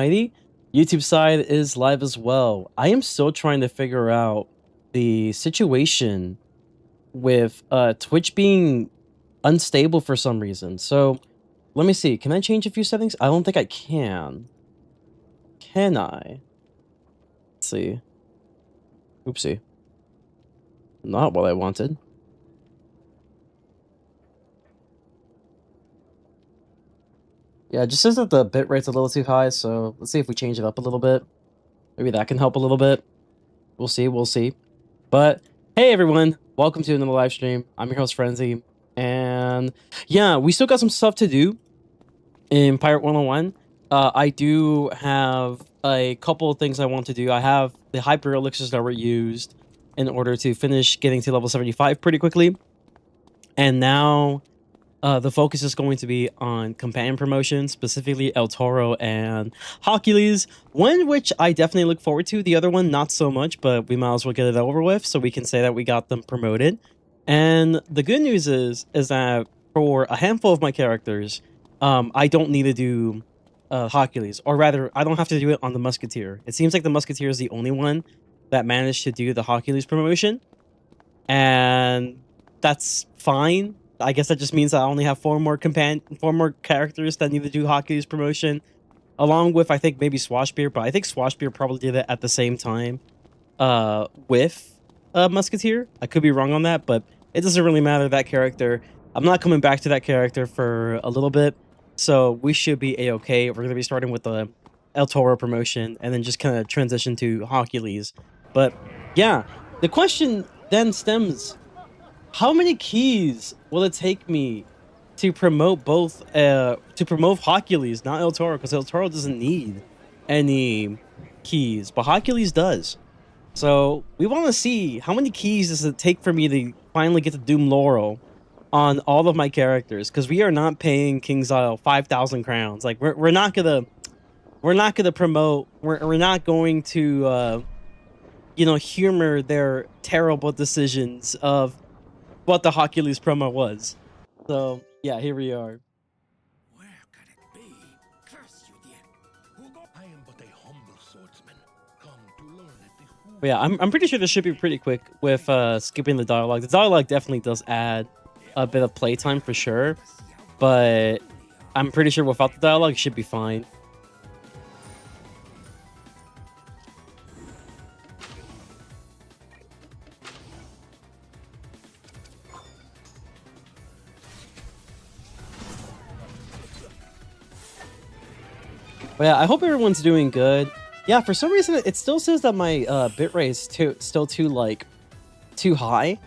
Alrighty, YouTube side is live as well. I am still trying to figure out the situation with Twitch being unstable for some reason. So let me see. Can I change a few settings? I don't think I can. Can I? Let's see. Oopsie. Not what I wanted. Yeah, it just says that the bitrate's a little too high, so let's see if we change it up a little bit. Maybe that can help a little bit. We'll see. But hey everyone, welcome to another live stream. I'm your host Frenzy, and yeah, we still got some stuff to do in Pirate101. I do have a couple of things I want to do. I have the hyper elixirs that were used in order to finish getting to level 75 pretty quickly, and now the focus is going to be on companion promotions, specifically El Toro and Hercules, one which I definitely look forward to, the other one not so much, but we might as well get it over with so we can say that we got them promoted. And the good news is that for a handful of my characters, I don't need to do Hercules, or rather, I don't have to do it on the Musketeer. It seems like the Musketeer is the only one that managed to do the Hercules promotion, and that's fine. I guess that just means I only have four more characters that need to do Hercules promotion, along with, I think, maybe Swashbeard, but I think Swashbeard probably did it at the same time with Musketeer. I could be wrong on that, but it doesn't really matter. That character, I'm not coming back to that character for a little bit, so we should be a-okay. We're going to be starting with the El Toro promotion and then just kind of transition to Hercules. But yeah, the question then stems: how many keys will it take me to promote both, to promote Hercules, not El Toro, because El Toro doesn't need any keys, but Hercules does. So we want to see how many keys does it take for me to finally get the Doom Laurel on all of my characters, because we are not paying King's Isle 5,000 crowns. Like we're not gonna promote. We're not going to humor their terrible decisions of what the Hercules promo was. So yeah, here we are. Where could it be? Curse you, dear. I am but a humble swordsman, come to learn at the But yeah, I'm pretty sure this should be pretty quick with skipping the dialogue. The dialogue definitely does add a bit of playtime for sure, but I'm pretty sure without the dialogue it should be fine. But yeah, I hope everyone's doing good. Yeah, for some reason it still says that my bitrate is still too high.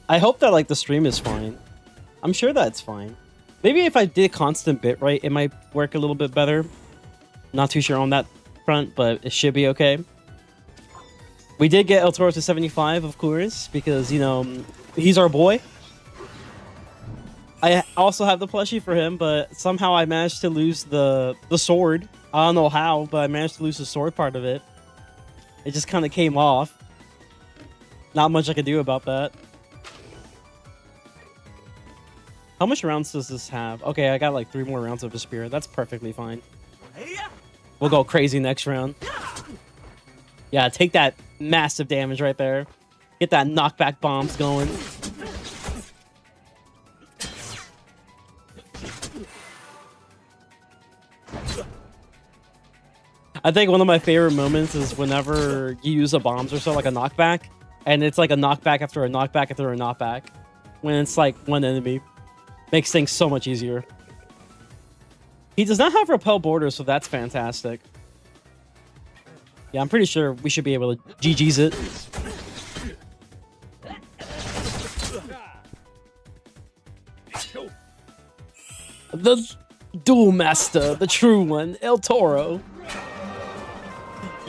I hope that like the stream is fine. I'm sure that's fine. Maybe if I did constant bitrate, it might work a little bit better. Not too sure on that front, but it should be okay. We did get El Toro to 75, of course, because he's our boy. I also have the plushie for him, but somehow I managed to lose the sword. I don't know how, but I managed to lose the sword part of it. It just kind of came off. Not much I can do about that. How much rounds does this have? Okay, I got like 3 more rounds of the spear. That's perfectly fine. We'll go crazy next round. Yeah, take that massive damage right there. Get that knockback bombs going. I think one of my favorite moments is whenever you use a bombs or so, like a knockback, and it's like a knockback after a knockback after a knockback. When it's like one enemy. Makes things so much easier. He does not have repel borders, so that's fantastic. Yeah, I'm pretty sure we should be able to GG's it. The Duel Master, the true one, El Toro.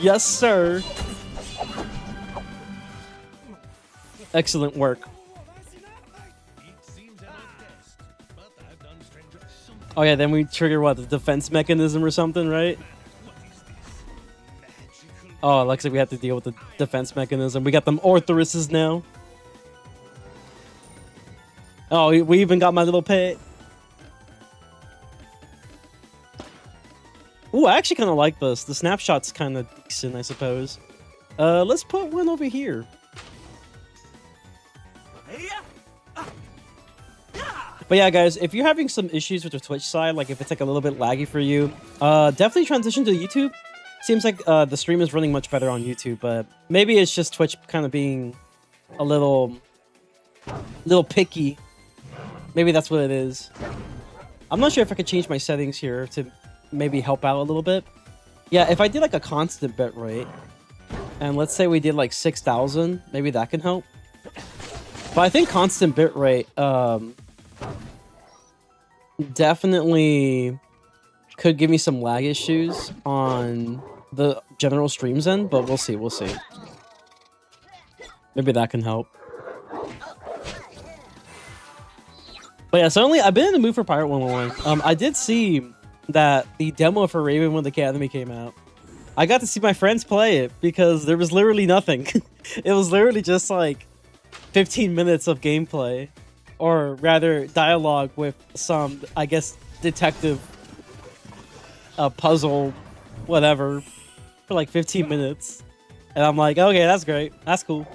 Yes, sir. Excellent work. Oh yeah, then we trigger what, the defense mechanism or something, right? Oh, looks like we have to deal with the defense mechanism. We got them Orthoruses now. Oh, we even got my little pet. Ooh, I actually kind of like this. The snapshot's kind of decent, I suppose. Let's put one over here. But yeah, guys, if you're having some issues with your Twitch side, like if it's like a little bit laggy for you, definitely transition to YouTube. Seems like the stream is running much better on YouTube, but maybe it's just Twitch kind of being a little picky. Maybe that's what it is. I'm not sure if I could change my settings here to maybe help out a little bit. Yeah, if I did like a constant bit rate, and let's say we did like 6,000, maybe that can help. But I think constant bit rate definitely could give me some lag issues on the general streams end, but we'll see, we'll see. Maybe that can help. But yeah, certainly I've been in the mood for Pirate101. I did see that the demo for Ravenwood Academy came out. I got to see my friends play it because there was literally nothing. It was literally just like 15 minutes of gameplay, or rather dialogue with some, I guess, detective puzzle, whatever, for like 15 minutes. And I'm like, okay, that's great. That's cool.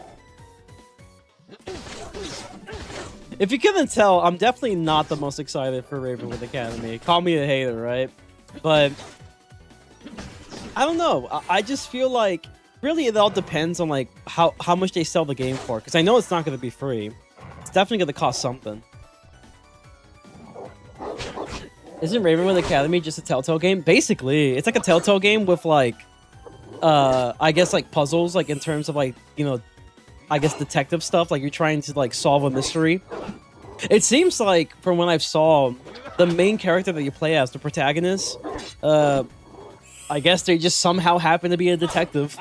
If you couldn't tell, I'm definitely not the most excited for Ravenwood Academy. Call me a hater, right? But I don't know. I just feel like really it all depends on like how much they sell the game for. Because I know it's not going to be free. It's definitely going to cost something. Isn't Ravenwood Academy just a Telltale game? Basically, it's like a Telltale game with like, I guess like puzzles, like in terms of like, you know, I guess detective stuff, like you're trying to like solve a mystery. It seems like from what I've saw, the main character that you play as, the protagonist, I guess they just somehow happen to be a detective.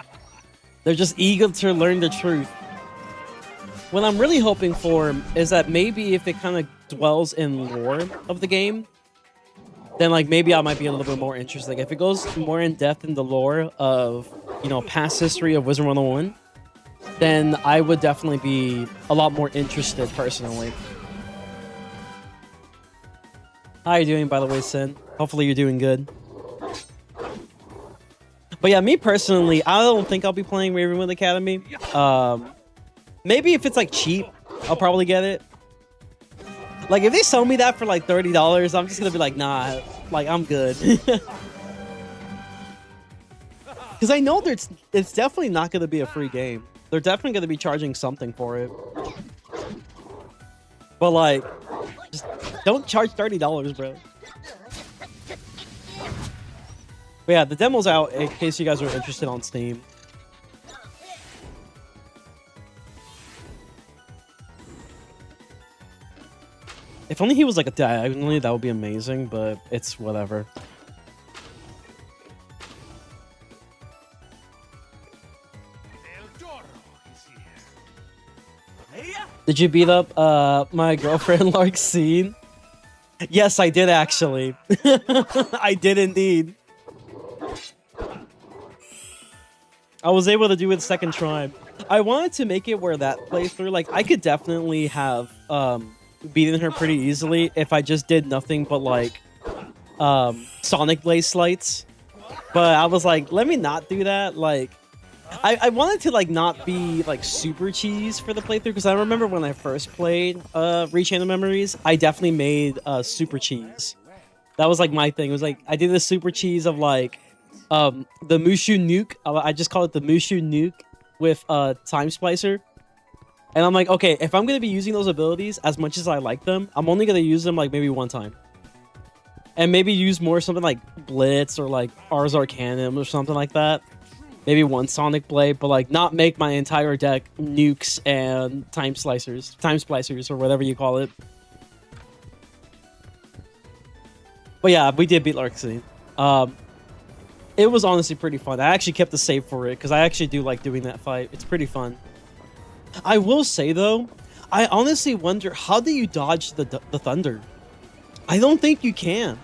They're just eager to learn the truth. What I'm really hoping for is that maybe if it kind of dwells in lore of the game, then like maybe I might be a little bit more interested. Like if it goes more in depth in the lore of, you know, past history of Wizard 101, then I would definitely be a lot more interested personally. How are you doing, by the way, Sin? Hopefully you're doing good. But yeah, me personally, I don't think I'll be playing Ravenwood Academy. Maybe if it's like cheap, I'll probably get it. Like if they sell me that for like $30, I'm just gonna be like, nah, like I'm good. Because I know it's definitely not gonna be a free game. They're definitely gonna be charging something for it. But like, just don't charge $30, bro. But yeah, the demo's out in case you guys are interested on Steam. If only he was like a diagonally, that would be amazing, but it's whatever. Did you beat up my girlfriend Larkseen? Yes, I did actually. I did indeed. I was able to do it second try. I wanted to make it where that playthrough, like I could definitely have beaten her pretty easily if I just did nothing but like Sonic Blaze slides. But I was like, let me not do that. Like I wanted to like not be like super cheese for the playthrough, because I remember when I first played Rechain of Memories, I definitely made super cheese. That was like my thing. It was like I did the super cheese of like the Mushu Nuke. I just call it the Mushu Nuke with Time Splicer. And I'm like, okay, if I'm gonna be using those abilities as much as I like them, I'm only gonna use them like maybe one time. And maybe use more something like Blitz or like Ars Arcanum or something like that. Maybe one Sonic Blade, but like not make my entire deck nukes and time splicers, or whatever you call it. But yeah, we did beat Larkseen. It was honestly pretty fun. I actually kept the save for it because I actually do like doing that fight. It's pretty fun. I will say though, I honestly wonder, how do you dodge the thunder? I don't think you can.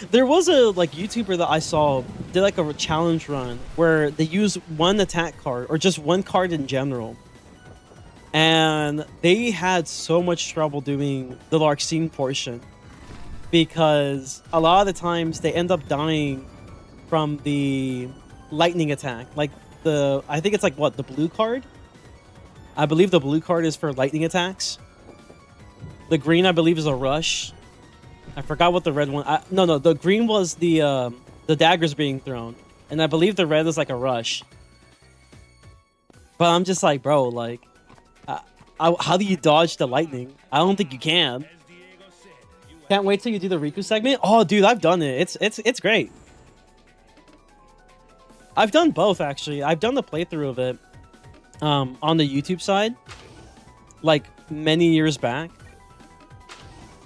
There was a like YouTuber that I saw did like a challenge run where they use one attack card or just one card in general, and they had so much trouble doing the Larkseen portion because a lot of the times they end up dying from the lightning attack. Like I think it's like what, the blue card? I believe the blue card is for lightning attacks. The green, I believe, is a rush. I forgot what the red one. No, the green was the daggers being thrown, and I believe the red is like a rush. But I'm just like, bro, like, how do you dodge the lightning? I don't think you can. Can't wait till you do the Riku segment. Oh, dude, I've done it. It's great. I've done both, actually. I've done the playthrough of it on the YouTube side, like many years back.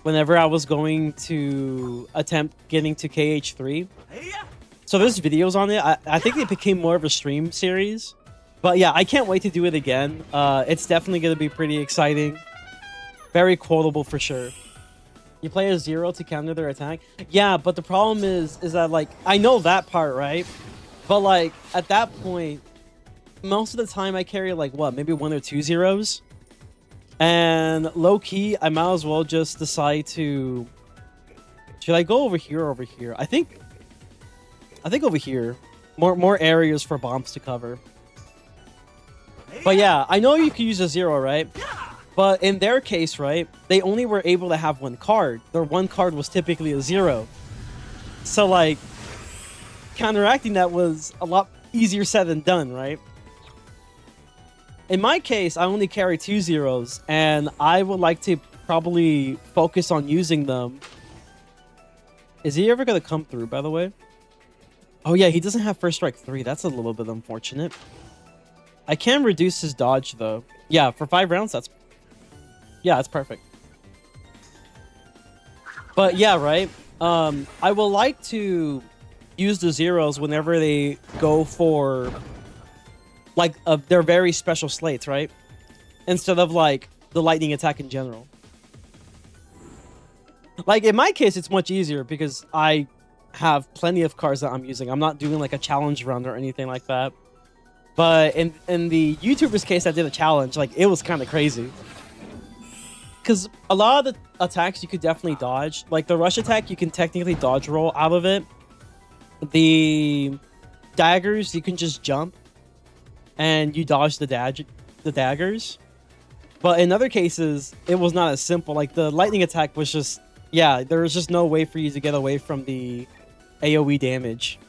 Whenever I was going to attempt getting to KH3. So there's videos on it. I think it became more of a stream series. But yeah, I can't wait to do it again. It's definitely going to be pretty exciting. Very quotable for sure. You play a 0 to counter their attack. Yeah, but the problem is that, like, I know that part, right? But, like, at that point, most of the time I carry, like, what, maybe 1 or 2 zeros? And low-key, I might as well just decide to... Should I go over here or over here? I think over here. More areas for bombs to cover. But yeah, I know you can use a 0, right? But in their case, right, they only were able to have 1 card. Their 1 card was typically a 0. So, like, counteracting that was a lot easier said than done, right? In my case, I only carry 2 zeros, and I would like to probably focus on using them. Is he ever going to come through, by the way? Oh yeah, he doesn't have First Strike 3. That's a little bit unfortunate. I can reduce his dodge, though. Yeah, for 5 rounds, that's perfect. But yeah, right? I would like to use the zeros whenever they go for... like, they're very special slates, right? Instead of, like, the lightning attack in general. Like, in my case, it's much easier because I have plenty of cards that I'm using. I'm not doing, like, a challenge run or anything like that. But in the YouTuber's case, I did a challenge. Like, it was kind of crazy. Because a lot of the attacks you could definitely dodge. Like, the rush attack, you can technically dodge roll out of it. The daggers, you can just jump. And you dodge the daggers. But in other cases, it was not as simple. Like, the lightning attack was just... yeah, there was just no way for you to get away from the AoE damage.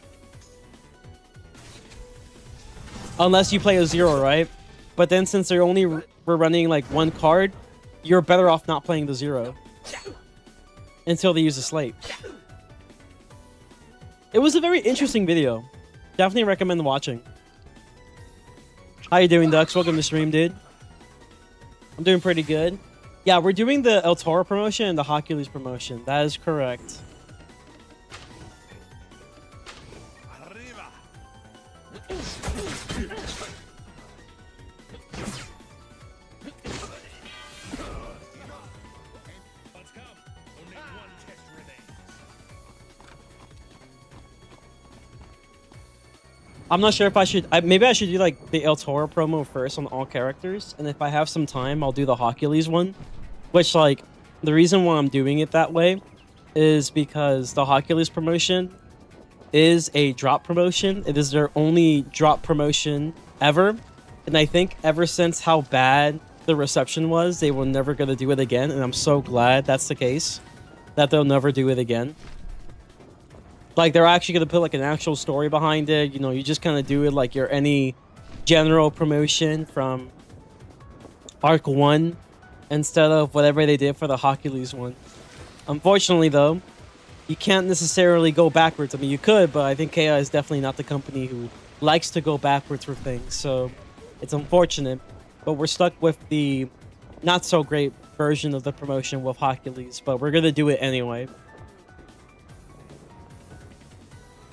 Unless you play a 0, right? But then since they're only were running, like, 1 card, you're better off not playing the 0. Until they use a slate. It was a very interesting video. Definitely recommend watching. How you doing, Dux? Welcome to stream, dude. I'm doing pretty good. Yeah, we're doing the El Toro promotion and the Hercules promotion. That is correct. I'm not sure if I should... maybe I should do, like, the El Toro promo first on all characters. And if I have some time, I'll do the Hercules one. Which, like, the reason why I'm doing it that way is because the Hercules promotion is a drop promotion. It is their only drop promotion ever. And I think ever since how bad the reception was, they were never going to do it again. And I'm so glad that's the case. That they'll never do it again. Like, they're actually going to put, like, an actual story behind it. You know, you just kind of do it like you're any general promotion from Arc 1 instead of whatever they did for the Hercules one. Unfortunately, though, you can't necessarily go backwards. I mean, you could, but I think KI is definitely not the company who likes to go backwards for things. So, it's unfortunate. But we're stuck with the not-so-great version of the promotion with Hercules. But we're going to do it anyway.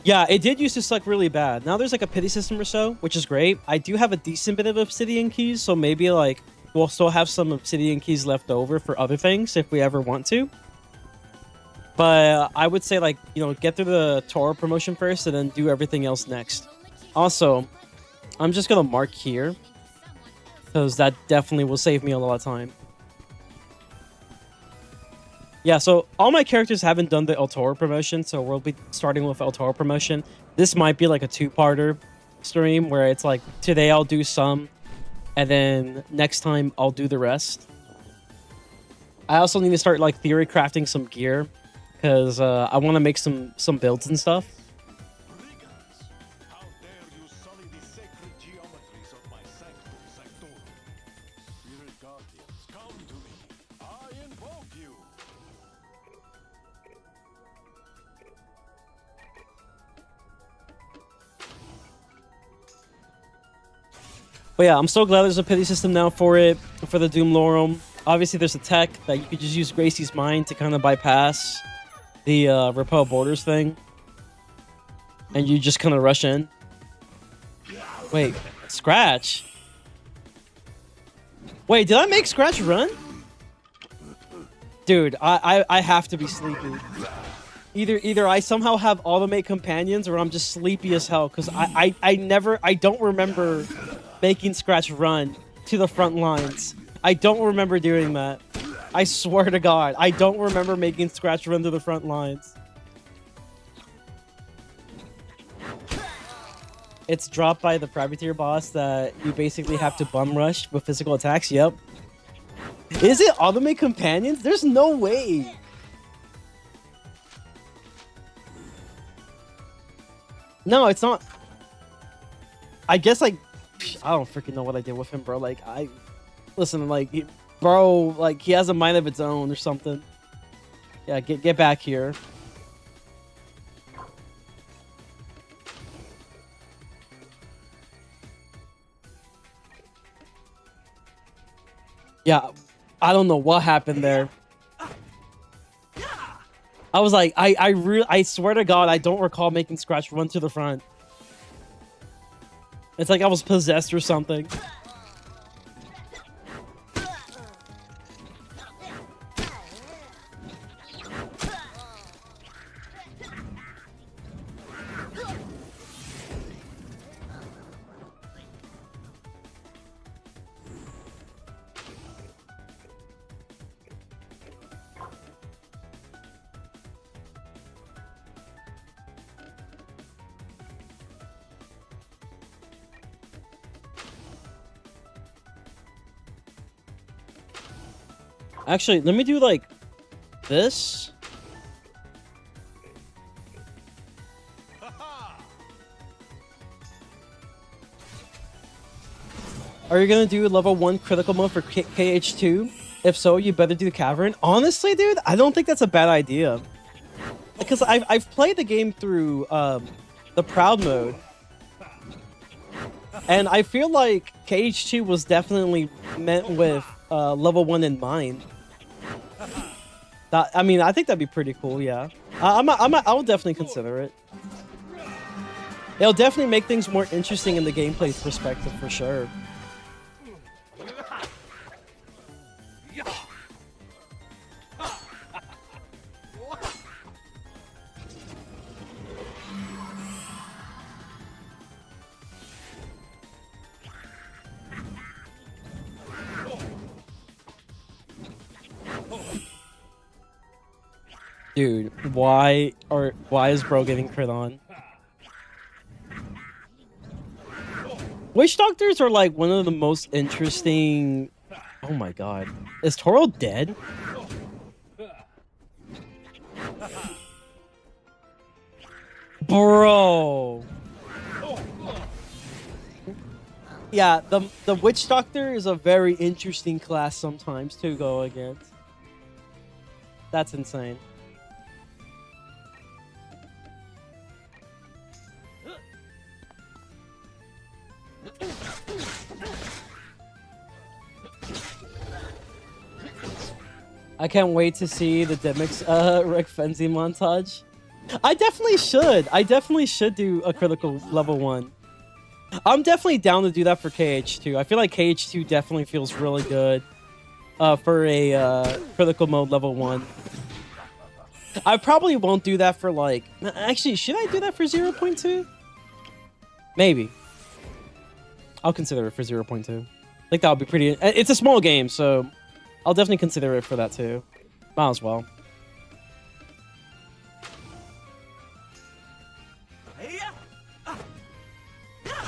Yeah, it did used to suck really bad. Now there's like a pity system or so, which is great. I do have a decent bit of obsidian keys, so maybe like we'll still have some obsidian keys left over for other things if we ever want to. But I would say, like, you know, get through the Toro promotion first and then do everything else next. Also, I'm just going to mark here because that definitely will save me a lot of time. Yeah, so all my characters haven't done the El Toro promotion, so we'll be starting with El Toro promotion. This might be like a two-parter stream where it's like today I'll do some, and then next time I'll do the rest. I also need to start like theory crafting some gear because I want to make some builds and stuff. Brigands! How dare you sully the sacred geometries of my sanctum sanctorum? Spirit guardians, come to me. I invoke you. But yeah, I'm so glad there's a pity system now for it, for the Doom Lorem. Obviously, there's a tech that you could just use Gracie's Mind to kind of bypass the repel borders thing. And you just kind of rush in. Wait, Scratch? Wait, did I make Scratch run? Dude, I have to be sleepy. Either I somehow have automate companions or I'm just sleepy as hell because I don't remember making Scratch run to the front lines. I don't remember doing that. I swear to God, I don't remember making Scratch run to the front lines. It's dropped by the privateer boss that you basically have to bum rush with physical attacks. Yep. Is it automate companions? There's no way. No, it's not. I guess like I don't freaking know what I did with him, bro. Like listen, like bro, like he has a mind of its own or something. Yeah, get back here. Yeah, I don't know what happened there. I was like, I swear to God, I don't recall making Scratch run to the front. It's like I was possessed or something. Actually, let me do like this. Are you gonna do level 1 critical mode for KH2? If so, you better do the Tavern. Honestly, dude, I don't think that's a bad idea. Because I've played the game through the Proud mode. And I feel like KH2 was definitely meant with level 1 in mind. I mean, I think that'd be pretty cool, yeah. I'll definitely consider it. It'll definitely make things more interesting in the gameplay perspective, for sure. Dude, why is bro getting crit on? Witch Doctors are like one of the most interesting. Oh my God, is Toro dead? Bro. Yeah, the Witch Doctor is a very interesting class sometimes to go against. That's insane. I can't wait to see the Demix Rick Frenzy montage. I definitely should. I definitely should do a critical level 1. I'm definitely down to do that for KH2. I feel like KH2 definitely feels really good for a critical mode level 1. I probably won't do that for like... Actually, should I do that for 0.2? Maybe. I'll consider it for 0.2. I think that would be pretty... It's a small game, so I'll definitely consider it for that too. Might as well.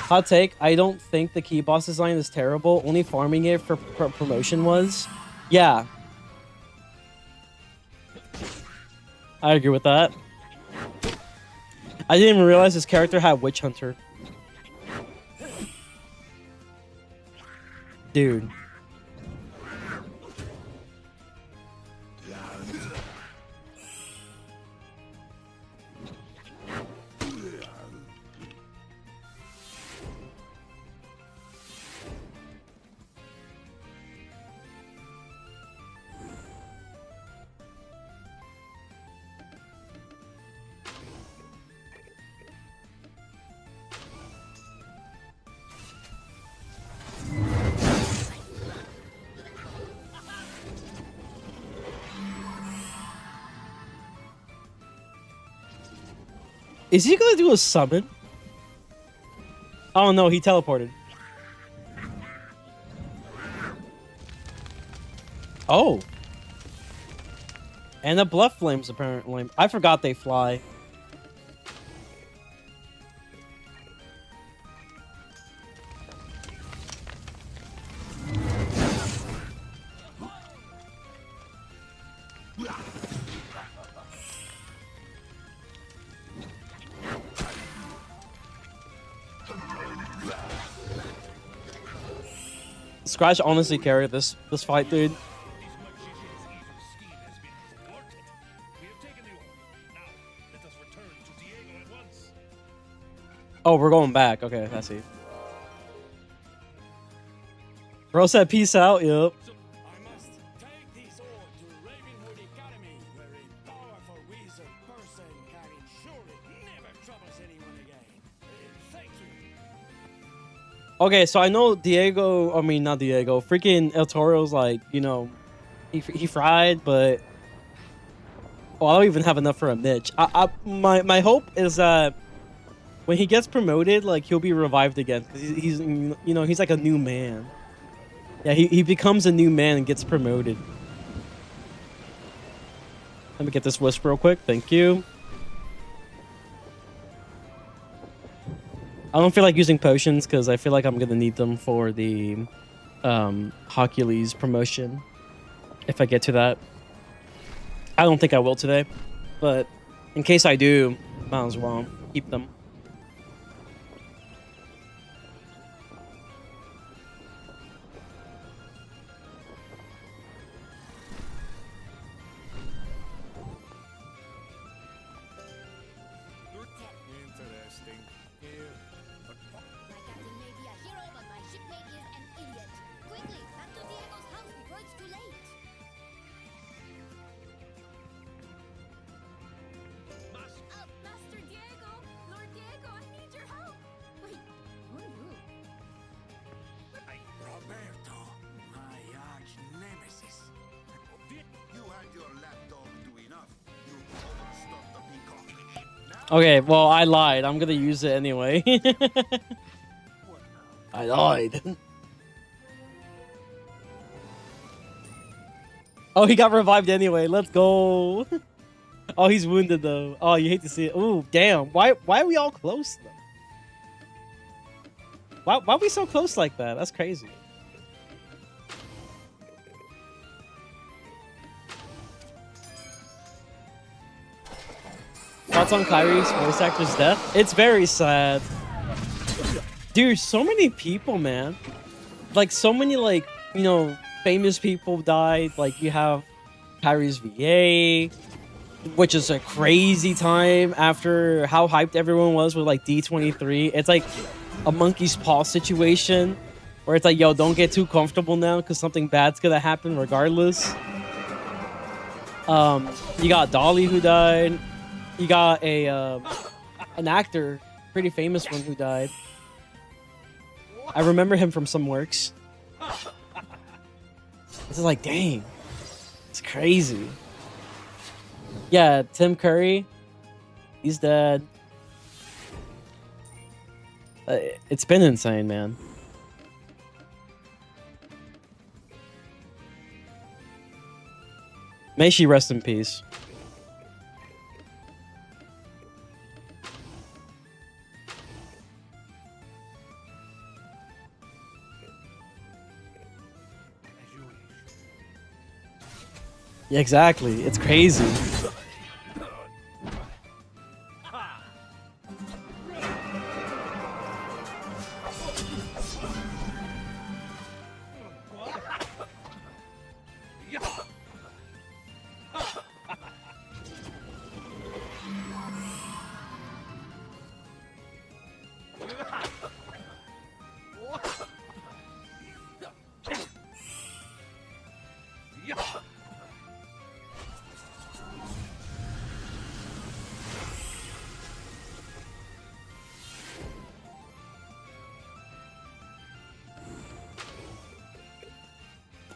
Hot take, I don't think the key boss design is terrible. Only farming it for promotion was. Yeah. I agree with that. I didn't even realize this character had Witch Hunter. Dude. Is he gonna do a summon? Oh no, he teleported. Oh. And the bluff flames apparently. I forgot they fly. Scratch honestly carried this fight, dude. Oh, we're going back. Okay, I see. Bro said peace out, yep. I must take these all to Ravenwood Academy, where a powerful wizard person can ensure it never troubles anyone again. Thank you. Okay, so I know Diego, I mean, not Diego, freaking El Toro's like, you know, he fried, but oh, I don't even have enough for a Mitch. My hope is that when he gets promoted, like, he'll be revived again, because he's, you know, he's like a new man. Yeah, he becomes a new man and gets promoted. Let me get this wisp real quick. Thank you. I don't feel like using potions because I feel like I'm gonna need them for the Hercules promotion if I get to that. I don't think I will today, but in case I do, might as well keep them. Interesting. Here. My captain may be a hero, but my shipmate is an idiot. Quickly, back to Diego's house before it's too late. Master Diego! Lord Diego, I need your help! Wait, who knew? Roberto, my arch nemesis. You had your lapdog do enough. You overstuffed the peacock. Okay, well, I lied. I'm gonna use it anyway. I lied. Oh, he got revived anyway. Let's go. Oh, he's wounded though. Oh, you hate to see it. Ooh, damn. Why are we all close though? Why are we so close like that? That's crazy. Thoughts on Kyrie's voice actor's death? It's very sad. Dude, so many people, man. Like, so many, like, you know, famous people died. Like, you have Kyrie's VA, which is a crazy time after how hyped everyone was with, like, D23. It's like a monkey's paw situation where it's like, yo, don't get too comfortable now because something bad's gonna happen regardless. You got Dolly who died. You got a an actor, pretty famous one, who died. I remember him from some works. This is like, dang, it's crazy. Yeah, Tim Curry, he's dead. It's been insane, man. May she rest in peace. Yeah, exactly. It's crazy.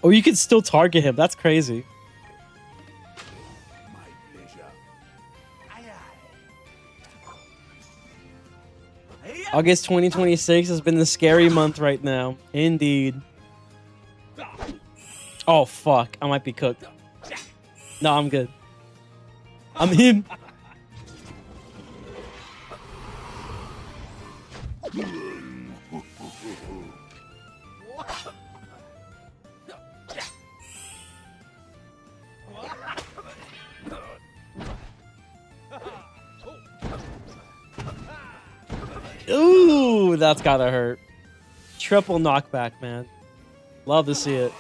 Oh, you can still target him. That's crazy. My pleasure. Aye, aye. August 2026 has been a scary month right now. Indeed. Oh, fuck. I might be cooked. No, I'm good. I'm him. Ooh, that's gotta hurt. Triple knockback, man. Love to see it.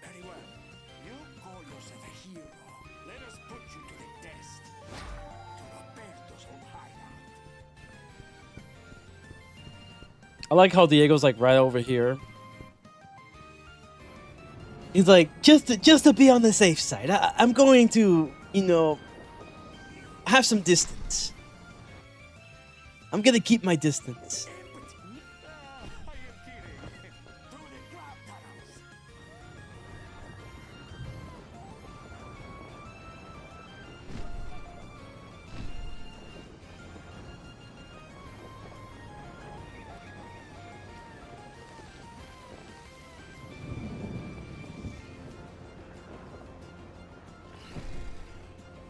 Very well. You call yourself a hero. Let us put you to the test. To Roberto's old hideout. I like how Diego's like right over here. He's like, just to be on the safe side, I'm going to, you know, have some distance. I'm gonna keep my distance. Are you kidding? Through the crab tunnels.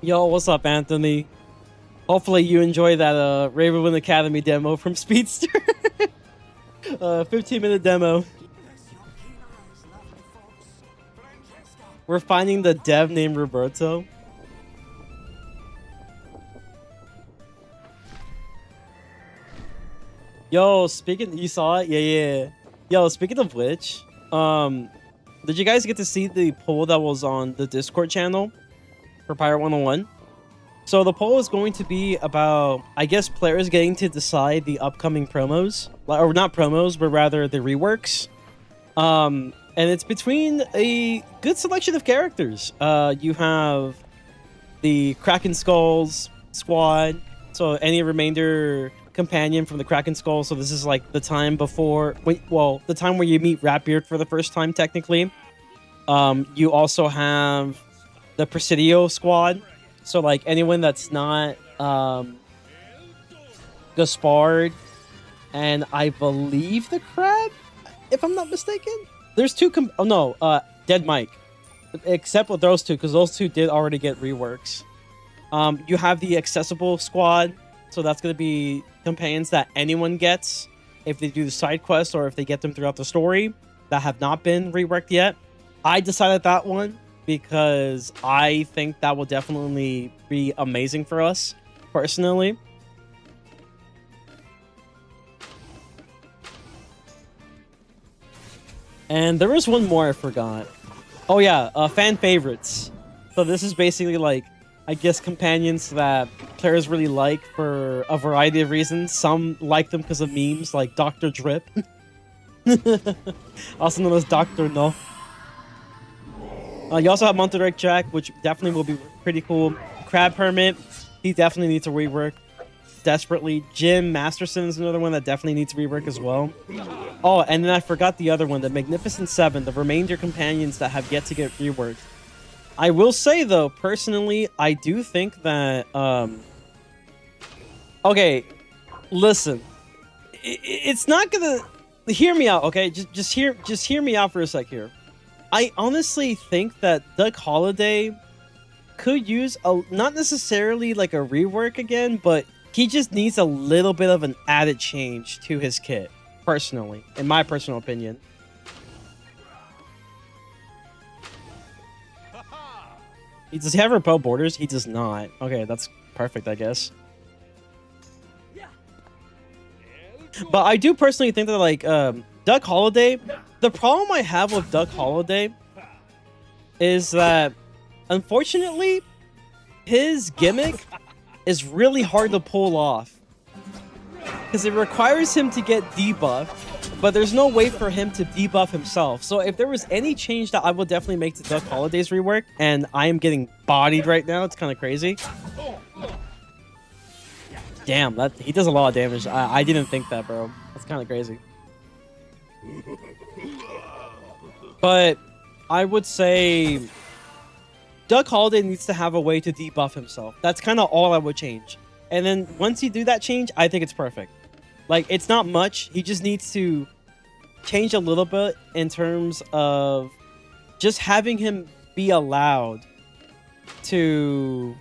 Yo, what's up, Anthony? Hopefully you enjoy that Ravenwood Academy demo from Speedster. 15-minute demo. Bless your keen eyes, lovely folks. Francesca. We're finding the dev named Roberto. Yo, speaking, you saw it? Yeah. Yo, speaking of which, did you guys get to see the poll that was on the Discord channel for Pirate101? So the poll is going to be about, I guess, players getting to decide the upcoming promos, or not promos, but rather the reworks. And it's between a good selection of characters. You have the Kraken Skulls squad, so any remainder companion from the Kraken Skull. So this is like the time before, the time where you meet Ratbeard for the first time, technically. You also have the Presidio squad. So like anyone that's not Gaspard and I believe the Crab, if I'm not mistaken. There's two. Dead Mike, except with those two because those two did already get reworks. You have the Accessible squad, so that's gonna be companions that anyone gets if they do the side quests or if they get them throughout the story that have not been reworked yet. I decided that one because I think that will definitely be amazing for us, personally. And there was one more I forgot. Oh yeah, fan favorites. So this is basically like, I guess, companions that players really like for a variety of reasons. Some like them because of memes, like Dr. Drip. Also known as Dr. No. You also have Monterey Jack, which definitely will be pretty cool. Crab Hermit, he definitely needs to rework desperately. Jim Masterson is another one that definitely needs to rework as well. Oh, and then I forgot the other one, the Magnificent Seven, the remainder companions that have yet to get reworked. I will say, though, personally, I do think that... Okay, listen. It's not gonna... Hear me out, okay? Just hear me out for a sec here. I honestly think that Doug Holliday could use not necessarily like a rework again, but he just needs a little bit of an added change to his kit, personally, in my personal opinion. Does he have repel borders? He does not. Okay, that's perfect, I guess. But I do personally think that, like, Duck Holiday, the problem I have with Duck Holiday is that, unfortunately, his gimmick is really hard to pull off. Because it requires him to get debuffed, but there's no way for him to debuff himself. So if there was any change that I would definitely make to Duck Holiday's rework, and I am getting bodied right now, it's kind of crazy. Damn, he does a lot of damage. I didn't think that, bro. That's kind of crazy. But I would say Duck Holiday needs to have a way to debuff himself. That's kind of all I would change. And then once you do that change, I think it's perfect. Like, it's not much. He just needs to change a little bit in terms of just having him be allowed to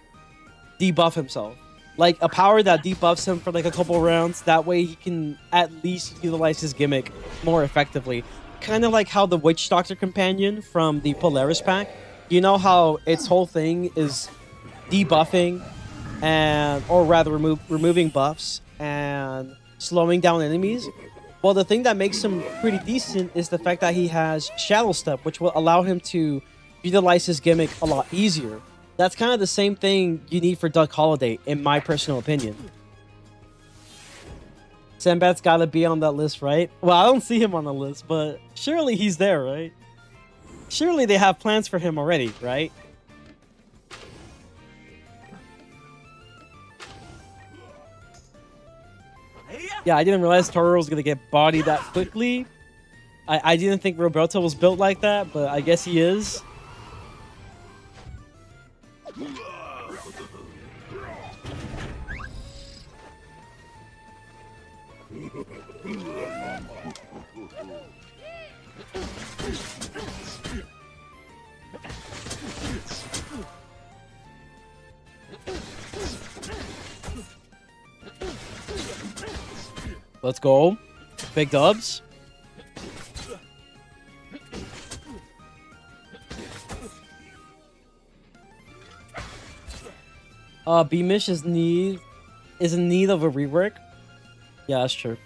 debuff himself. Like, a power that debuffs him for like a couple rounds. That way he can at least utilize his gimmick more effectively. Kind of like how the Witch Doctor companion from the Polaris pack. You know how its whole thing is debuffing or rather removing buffs and slowing down enemies? Well, the thing that makes him pretty decent is the fact that he has Shadow Step, which will allow him to utilize his gimmick a lot easier. That's kind of the same thing you need for Duck Holiday, in my personal opinion. Sinbad's gotta be on that list, right? Well, I don't see him on the list, but surely he's there, right? Surely they have plans for him already, right? Yeah, I didn't realize Toro was gonna get bodied that quickly. I didn't think Roberto was built like that, but I guess he is. Let's go. Big dubs. Beamish is in need of a rework. Yeah, that's true.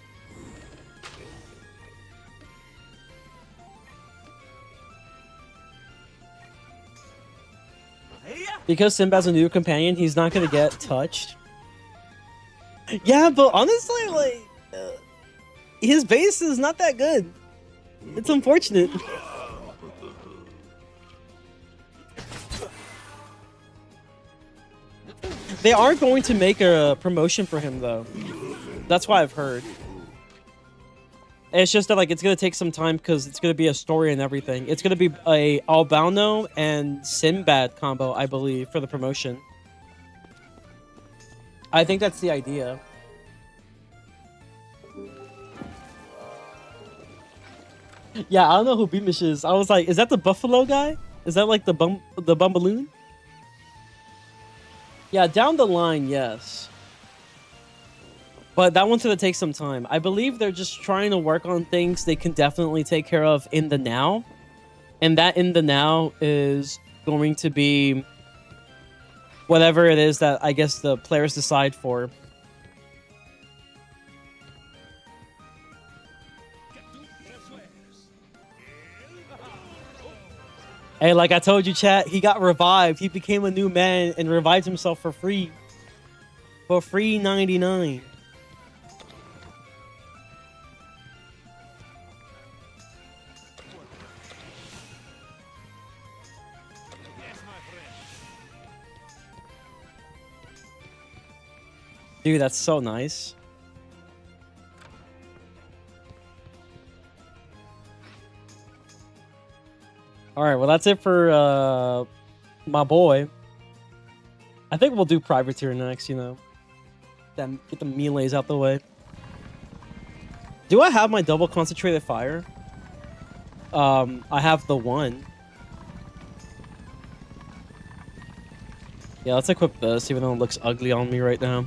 Because Sinbad's a new companion, he's not gonna get touched. Yeah, but honestly, like, his base is not that good. It's unfortunate. They are going to make a promotion for him, though. That's what I've heard. It's just that, like, it's gonna take some time because it's gonna be a story and everything. It's gonna be a Albano and Sinbad combo, I believe, for the promotion. I think that's the idea. Yeah, I don't know who Beamish is. I was like, is that the Buffalo guy? Is that like the Bumballoon? Yeah, down the line, yes. But that one's gonna take some time. I believe they're just trying to work on things they can definitely take care of in the now. And that in the now is going to be whatever it is that I guess the players decide for. Hey, like I told you, chat, he got revived. He became a new man and revived himself for free. For free 99. Dude, that's so nice. Alright, well that's it for my boy. I think we'll do Privateer next, you know. Then get the melees out the way. Do I have my double concentrated fire? I have the one. Yeah, let's equip this, even though it looks ugly on me right now.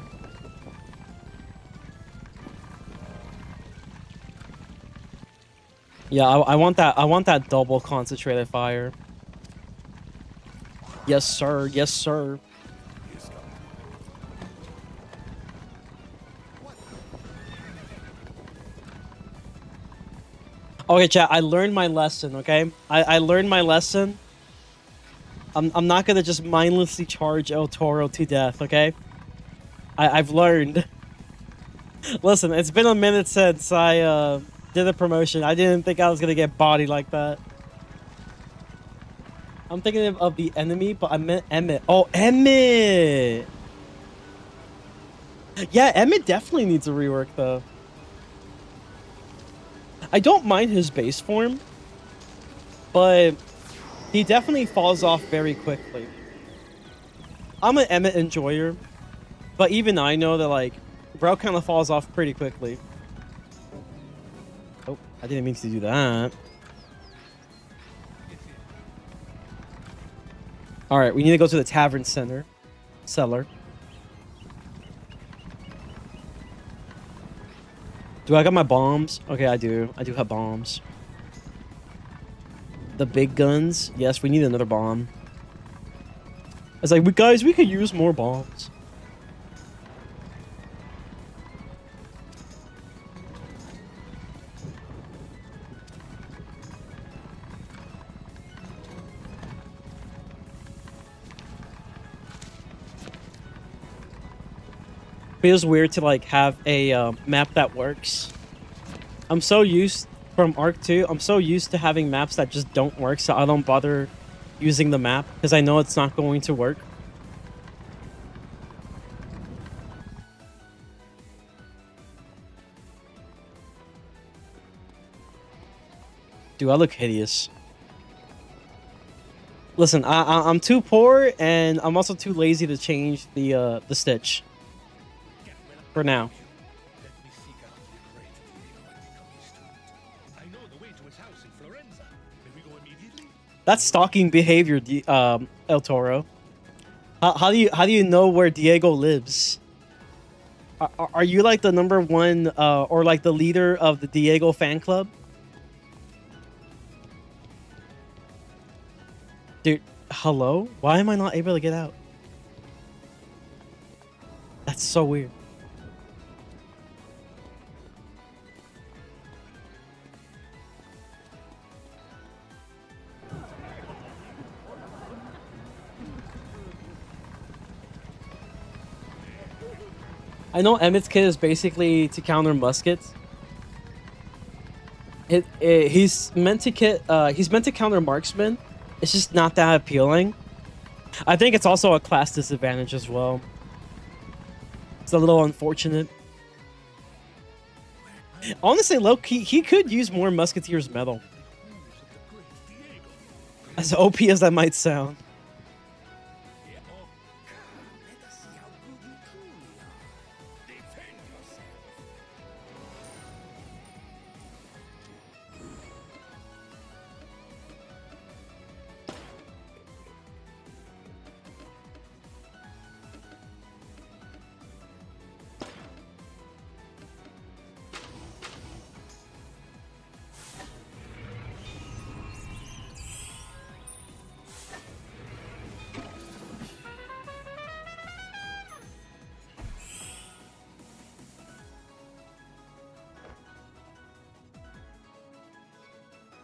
Yeah, I want that double concentrated fire. Yes, sir. Yes, sir. Okay, chat. I learned my lesson. Okay, I learned my lesson. I'm not gonna just mindlessly charge El Toro to death. Okay, I've learned. Listen, it's been a minute since I did a promotion. I didn't think I was gonna get bodied like that. I'm thinking of the enemy, but I meant Emmett. Oh, Emmett! Yeah, Emmett definitely needs a rework, though. I don't mind his base form, but he definitely falls off very quickly. I'm an Emmett enjoyer, but even I know that, like, bro kind of falls off pretty quickly. Oh, I didn't mean to do that. All right, we need to go to the Tavern cellar. Do I got my bombs? Okay, I do. I do have bombs. The big guns. Yes, we need another bomb. It's like, guys, we could use more bombs. Feels weird to like have a map that works. I'm so used from Arc 2. I'm so used to having maps that just don't work, so I don't bother using the map because I know it's not going to work. Dude, I look hideous. Listen, I'm too poor and I'm also too lazy to change the stitch. For now. Let me seek out the great Diego and become his student. I know the way to his house in Florenza. May we go immediately? That's stalking behavior, El Toro. How do you know where Diego lives? Are you like the #1 or like the leader of the Diego fan club? Dude, hello? Why am I not able to get out? That's so weird. I know Emmett's kit is basically to counter muskets. He's meant to counter marksman. It's just not that appealing. I think it's also a class disadvantage as well. It's a little unfortunate. Honestly, low-key, he could use more Musketeer's metal. As OP as that might sound. Let us see how good you truly are. Defend yourself.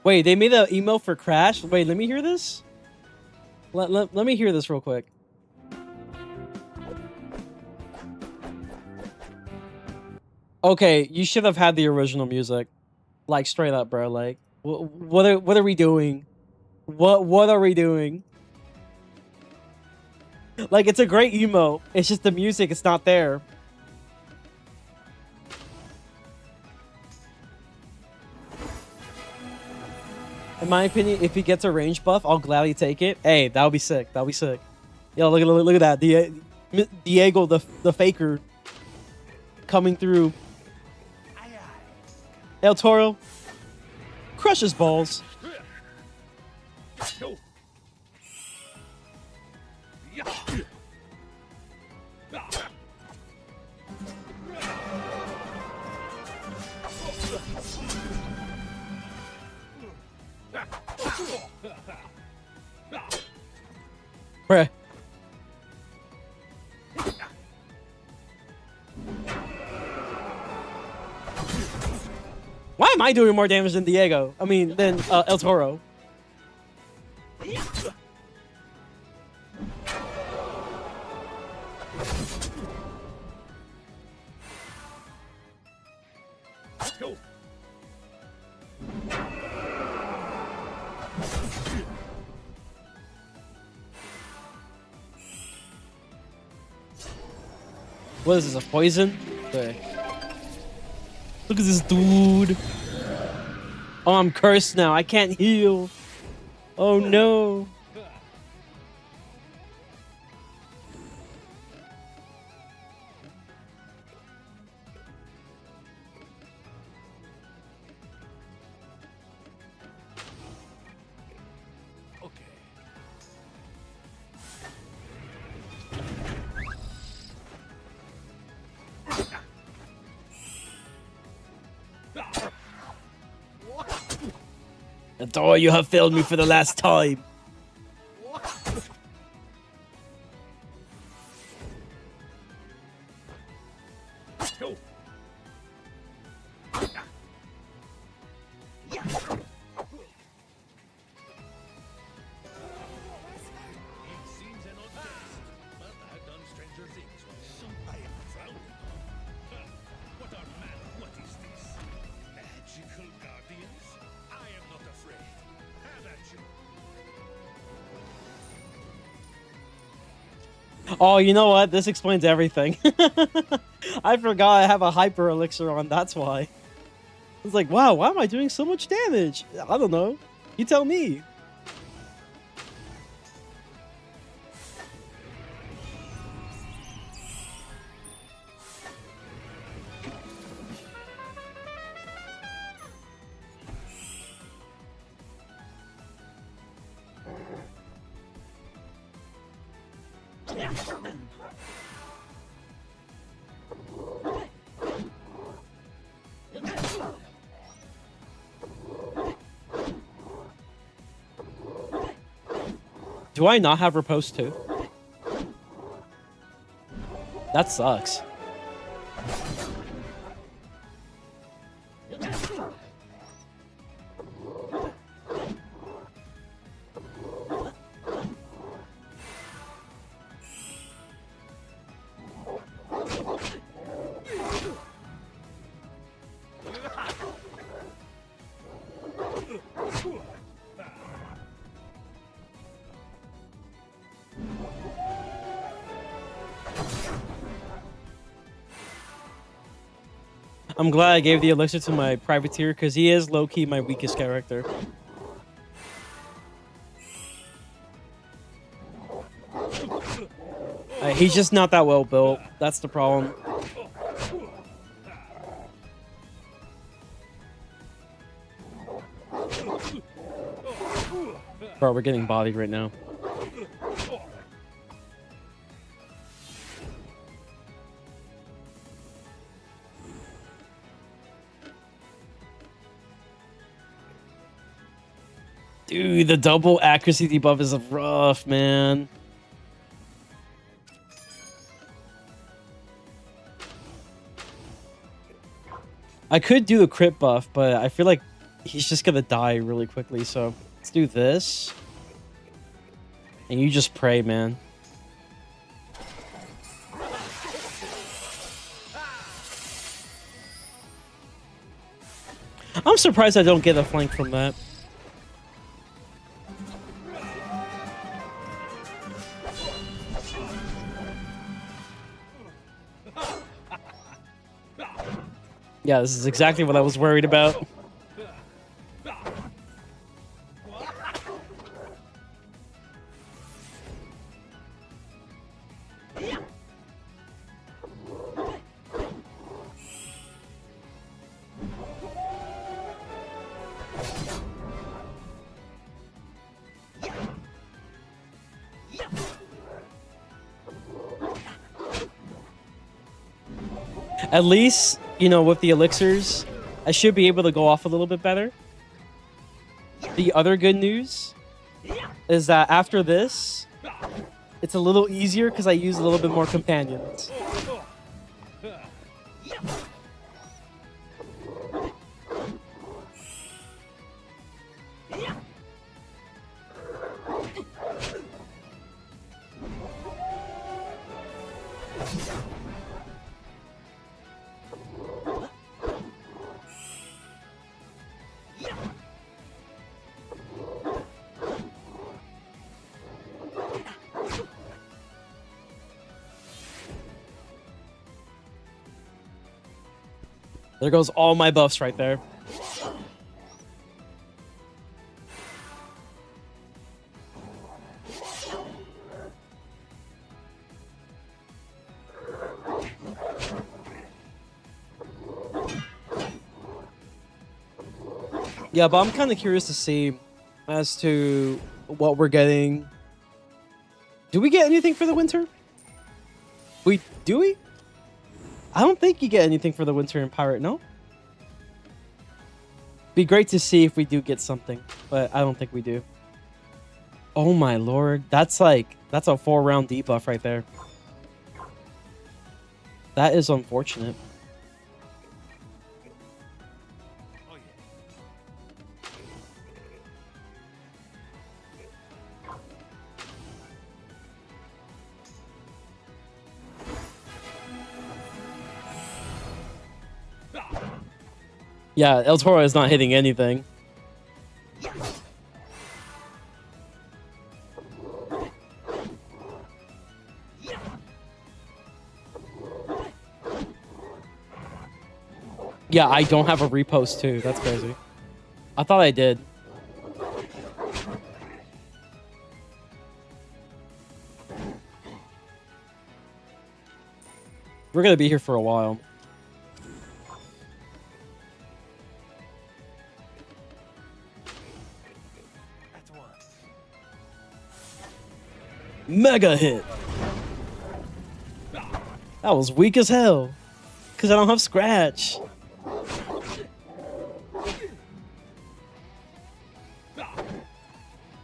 Wait, they made an email for Crash? Wait, let me hear this? Let me hear this real quick. Okay, you should have had the original music. Like, straight up, bro. Like, what are we doing? What are we doing? Like, it's a great emo. It's just the music, it's not there. In my opinion, if he gets a range buff, I'll gladly take it. Hey, that would be sick. That would be sick. Yo, look at that. Diego, the faker, coming through. El Toro, crush his balls. Bruh. Why am I doing more damage than Diego? I mean, than El Toro. Let's go. What is this, a poison? Okay. Look at this dude. Oh, I'm cursed now. I can't heal. Oh no. Okay. Adore, you have failed me for the last time. Let's go. It seems an odd test, but I've done stranger things. Some I am frowned upon. What are man? What is this? Magical guardians? I am not afraid. Have at you. Oh, you know what? This explains everything. I forgot I have a hyper elixir on. That's why. It's like, wow, why am I doing so much damage? I don't know. You tell me. Do I not have riposte too? That sucks. I'm glad I gave the elixir to my privateer because he is low-key my weakest character. He's just not that well built. That's the problem. Bro, we're getting bodied right now. Dude, the double accuracy debuff is rough, man. I could do the crit buff, but I feel like he's just gonna die really quickly, so let's do this. And you just pray, man. I'm surprised I don't get a flank from that. Yeah, this is exactly what I was worried about. At least, you know, with the elixirs, I should be able to go off a little bit better. The other good news is that after this, It's a little easier because I use a little bit more companions. There goes all my buffs right there. Yeah, but I'm kind of curious to see as to what we're getting. Do we get anything for the winter? Do we? I don't think you get anything for the winter in Pirate, no? Be great to see if we do get something, but I don't think we do. Oh my lord, that's a 4-round debuff right there. That is unfortunate. Oh, Yeah, El Toro is not hitting anything. Yeah, I don't have a repost too. That's crazy. I thought I did. We're gonna be here for a while. that's one. Mega hit. That was weak as hell. Because I don't have scratch.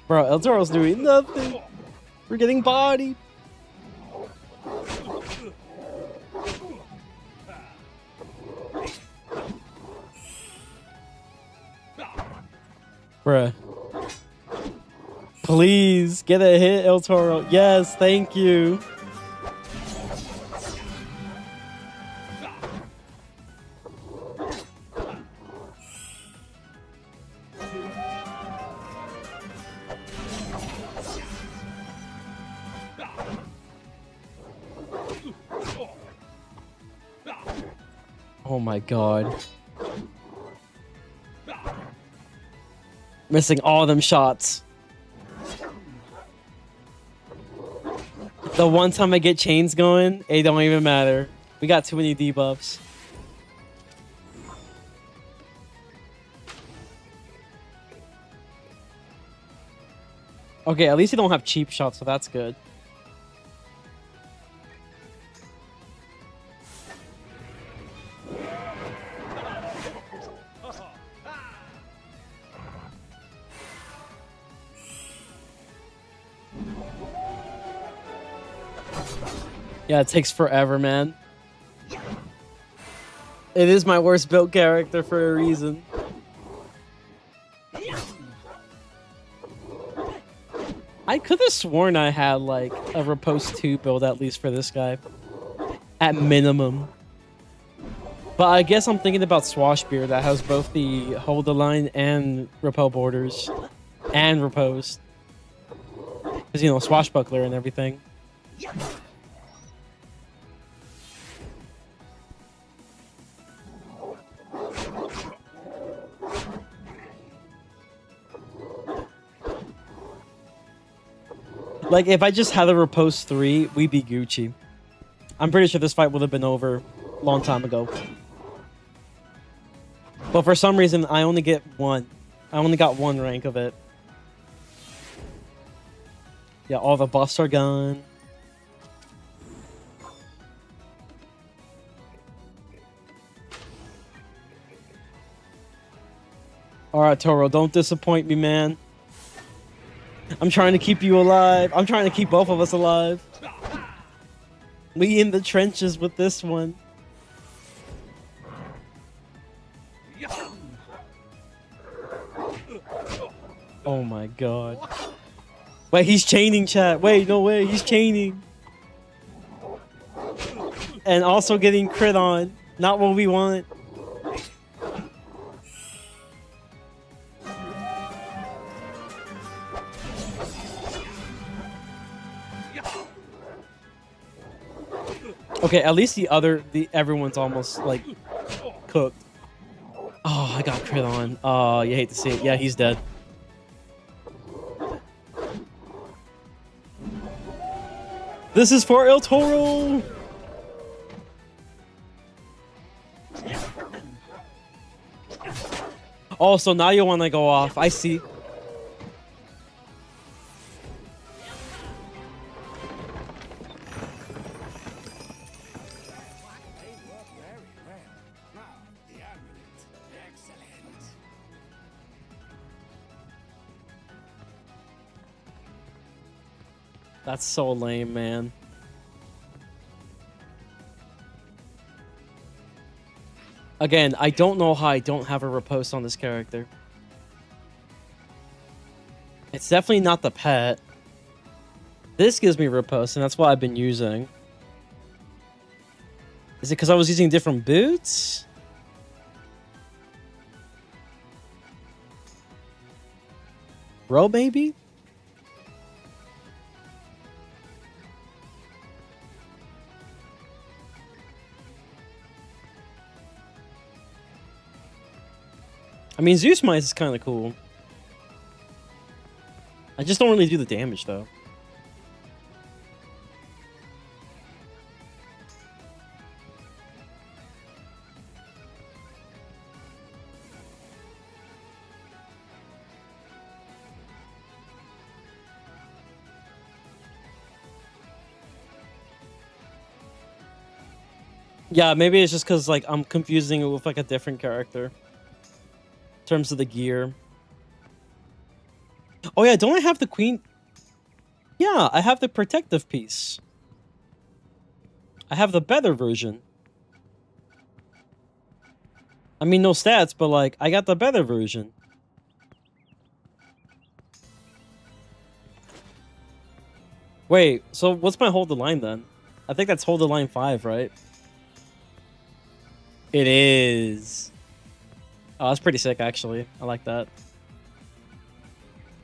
Bro, El Toro's doing nothing. We're getting bodied. Bruh. Please, get a hit, El Toro. Yes, thank you. Oh my god. Missing all them shots. The one time I get chains going, it don't even matter. We got too many debuffs. Okay, at least you don't have cheap shots, so that's good. Yeah, it takes forever, man. It is my worst built character for a reason. I could have sworn I had like a Repose 2 build at least for this guy. At minimum. But I guess I'm thinking about Swashbeard that has both the Hold the Line and Repel borders. And Repose. Because, you know, Swashbuckler and everything. Like, if I just had a Repose 3, we'd be Gucci. I'm pretty sure this fight would have been over a long time ago. But for some reason, I only get one. I only got one rank of it. Yeah, all the buffs are gone. Alright, Toro, don't disappoint me, man. I'm trying to keep you alive. I'm trying to keep both of us alive. We in the trenches with this one. Oh my god. Wait, he's chaining, chat. Wait, no way, he's chaining. And also getting crit on. Not what we want. Okay, at least everyone's almost like cooked. Oh, I got crit on. Oh, you hate to see it. Yeah, he's dead. This is for El Toro. Oh, so now you want to go off. I see. They work very well. Now, the amulet. Excellent. That's so lame, man. Again, I don't know how I don't have a riposte on this character. It's definitely not the pet. This gives me riposte, and that's what I've been using. Is it because I was using different boots? Bro, maybe? I mean, Zeus Mice is kind of cool. I just don't really do the damage, though. Yeah, maybe it's just because, like, I'm confusing it with, like, a different character. In terms of the gear. Oh, yeah, don't I have the queen? Yeah, I have the protective piece. I have the better version. I mean, no stats, but, like, I got the better version. Wait, so what's my hold the line, then? I think that's hold the line 5, right? It is. Oh, that's pretty sick, actually. I like that.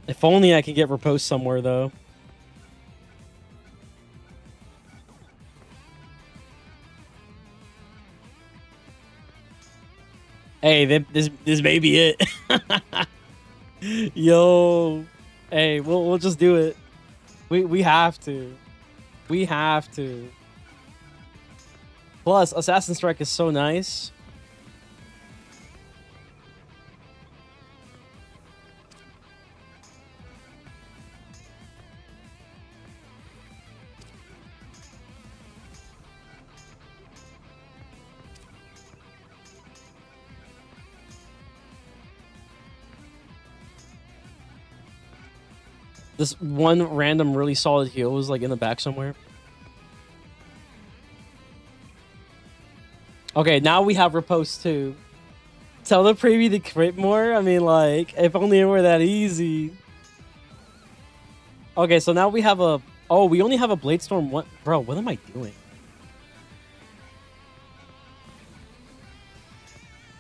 If only I could get riposte somewhere, though. Hey, this may be it. Yo. Hey, we'll just do it. We have to. We have to. Plus, Assassin Strike is so nice. This one random really solid heal was like in the back somewhere. Okay, now we have riposte too. Tell the preview to crit more? I mean, like, if only it were that easy. Okay, so now we have a... Oh, we only have a Blade Storm 1... Bro, what am I doing?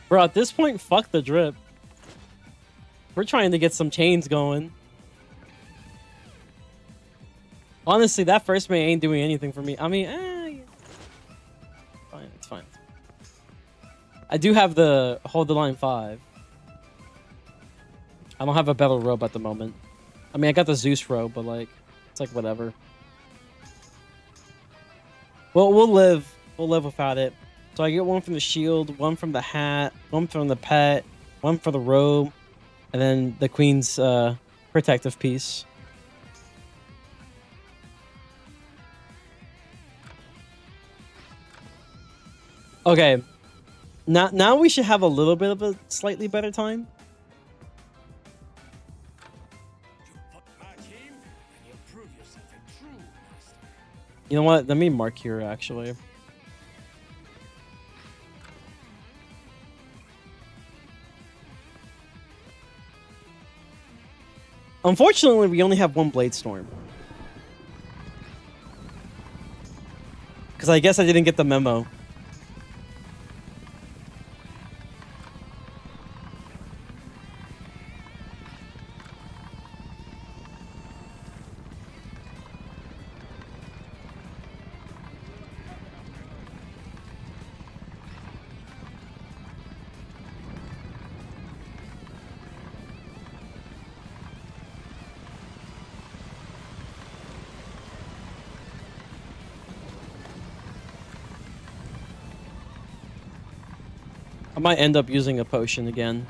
Bro, at this point, fuck the drip. We're trying to get some chains going. Honestly, that first mate ain't doing anything for me. I mean, fine, it's fine. I do have the hold the line 5. I don't have a better robe at the moment. I mean, I got the Zeus robe, but like, it's like whatever. Well, we'll live without it. So I get one from the shield, one from the hat, one from the pet, one for the robe, and then the queen's protective piece. Okay, now we should have a little bit of a slightly better time. You put my key You know what? Let me mark here, actually. Unfortunately, we only have one Blade Storm. Because I guess I didn't get the memo. I might end up using a potion again.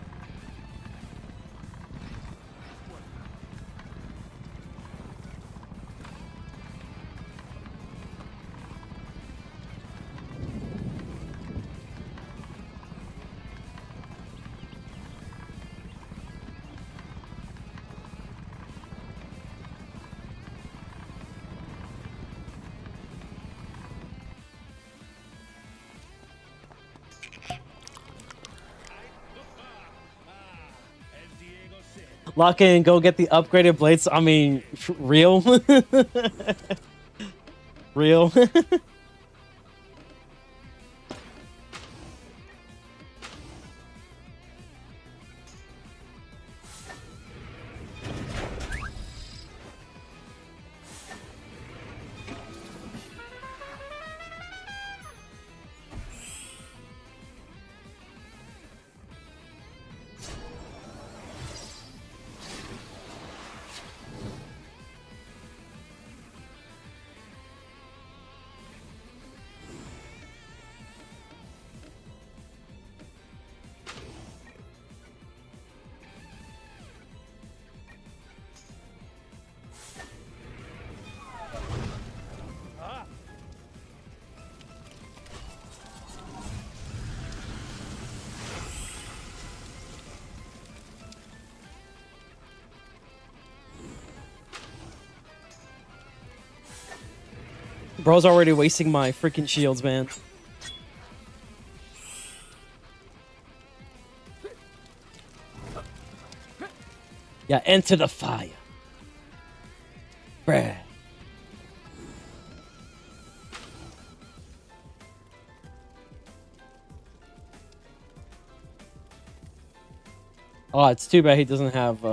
As Diego said, Lock in and go get the upgraded blades. I mean, real? Real? Bro's already wasting my freaking shields, man. Yeah, enter the fire. Bruh. Oh, it's too bad he doesn't have,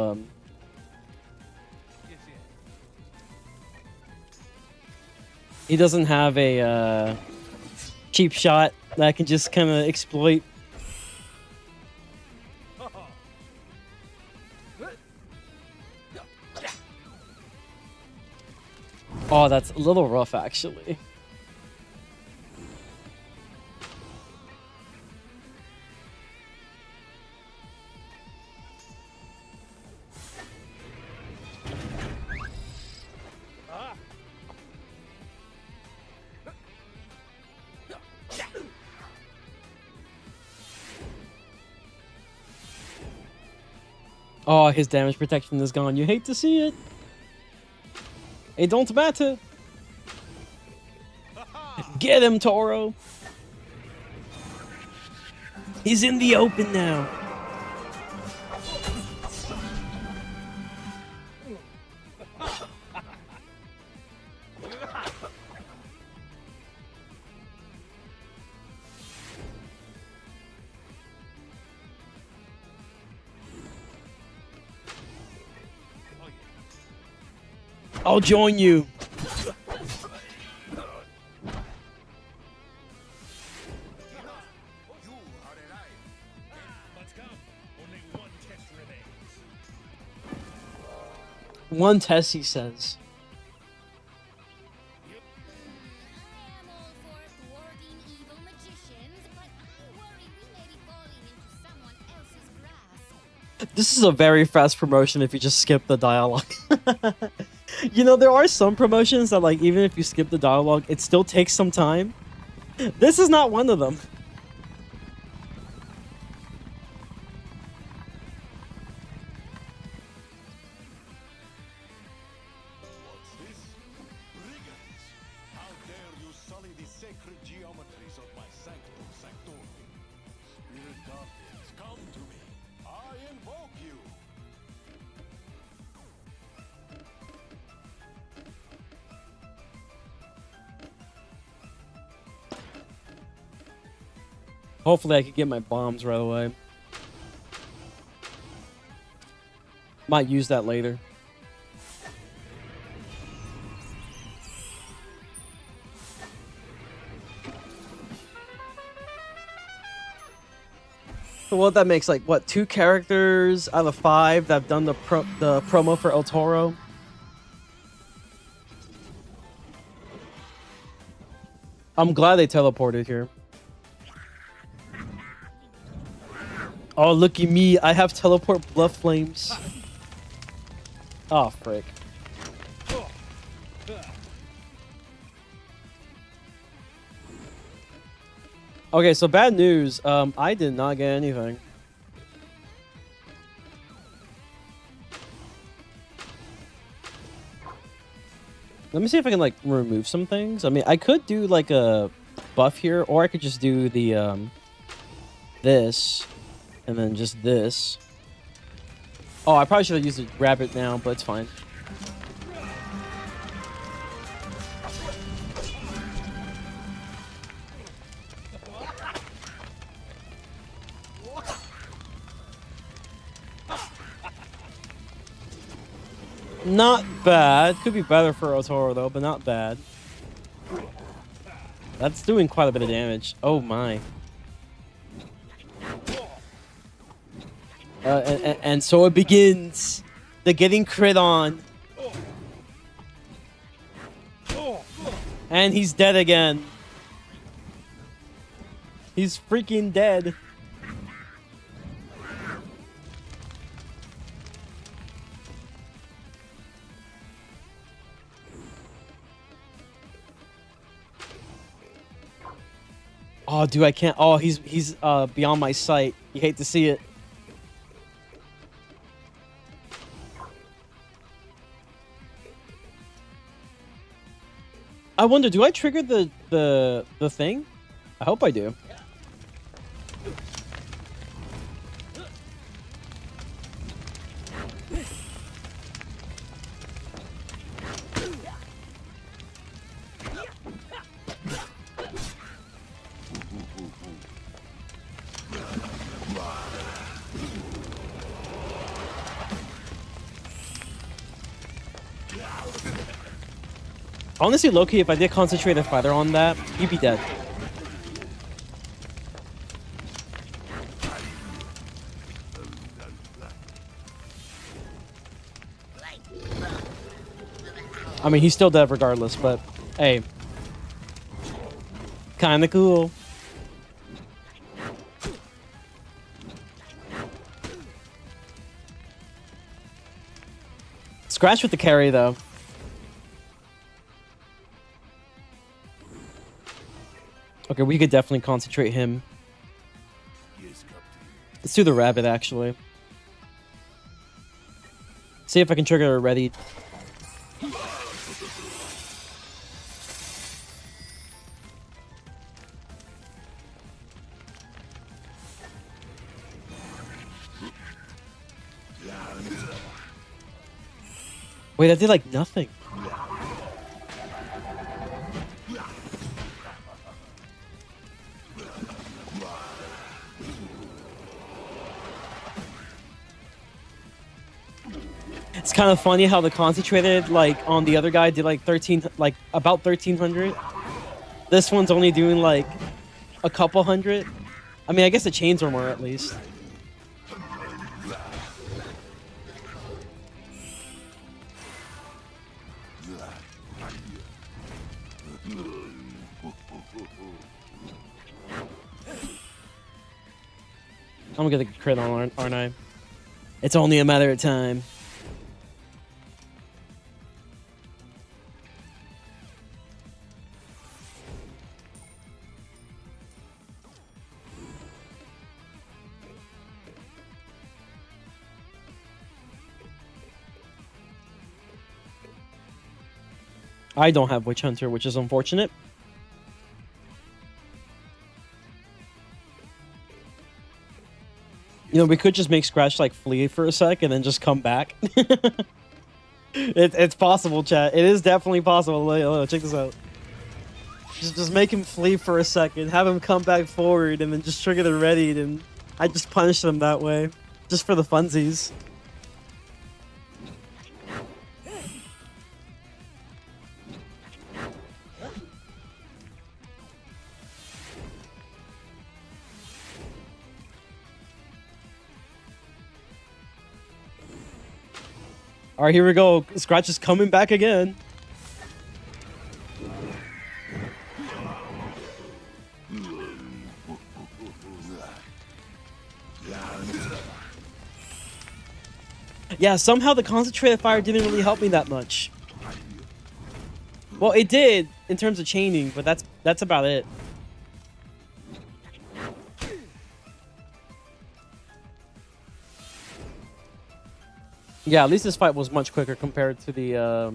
he doesn't have a, cheap shot that I can just kind of exploit. Oh, that's a little rough, actually. Oh, his damage protection is gone. You hate to see it. It don't matter. Get him, Toro. He's in the open now. I'll join you. One test, he says. I am all for thwarting evil magicians, but I worry we may be falling into someone else's grasp. This is a very fast promotion if you just skip the dialogue. You know, there are some promotions that, like, even if you skip the dialogue, it still takes some time. This is not one of them. what's this? Brigands! How Hopefully I can get my bombs right away. Might use that later. So what that makes, like, what, 2 characters out of 5 that have done the promo for El Toro? I'm glad they teleported here. Oh, look at me. I have teleport bluff flames. Oh, frick. Okay, so bad news. I did not get anything. Let me see if I can, like, remove some things. I mean, I could do, like, a buff here, or I could just do the, this, and then just this. Oh, I probably should have used a rabbit now, but it's fine. Not bad. Could be better for Otoro, though, but not bad. That's doing quite a bit of damage. Oh, my. And so it begins. The getting crit on. And he's dead again. He's freaking dead. Oh, dude, I can't. Oh, he's beyond my sight. You hate to see it. I wonder, do I trigger the thing? I hope I do. Honestly, Loki, if I did concentrate a fighter on that, he'd be dead. I mean, he's still dead regardless, but hey. Kinda cool. Scratch with the carry, though. Okay, we could definitely concentrate him. Let's do the rabbit, actually. See if I can trigger a ready. Wait, I did like nothing. It's kind of funny how the concentrated, like, on the other guy did like 13, like about 1300. This one's only doing like a couple hundred. I mean, I guess the chains are more at least. I'm gonna get a crit on, aren't I? It's only a matter of time. I don't have Witch Hunter, which is unfortunate. You know, we could just make Scratch like flee for a sec and then just come back. It's possible, chat. It is definitely possible. Check this out. Just make him flee for a second, have him come back forward, and then just trigger the ready, and I just punish them that way, just for the funsies. All right, here we go. Scratch is coming back again. Yeah, somehow the concentrated fire didn't really help me that much. Well, it did in terms of chaining, but that's about it. Yeah, at least this fight was much quicker compared to the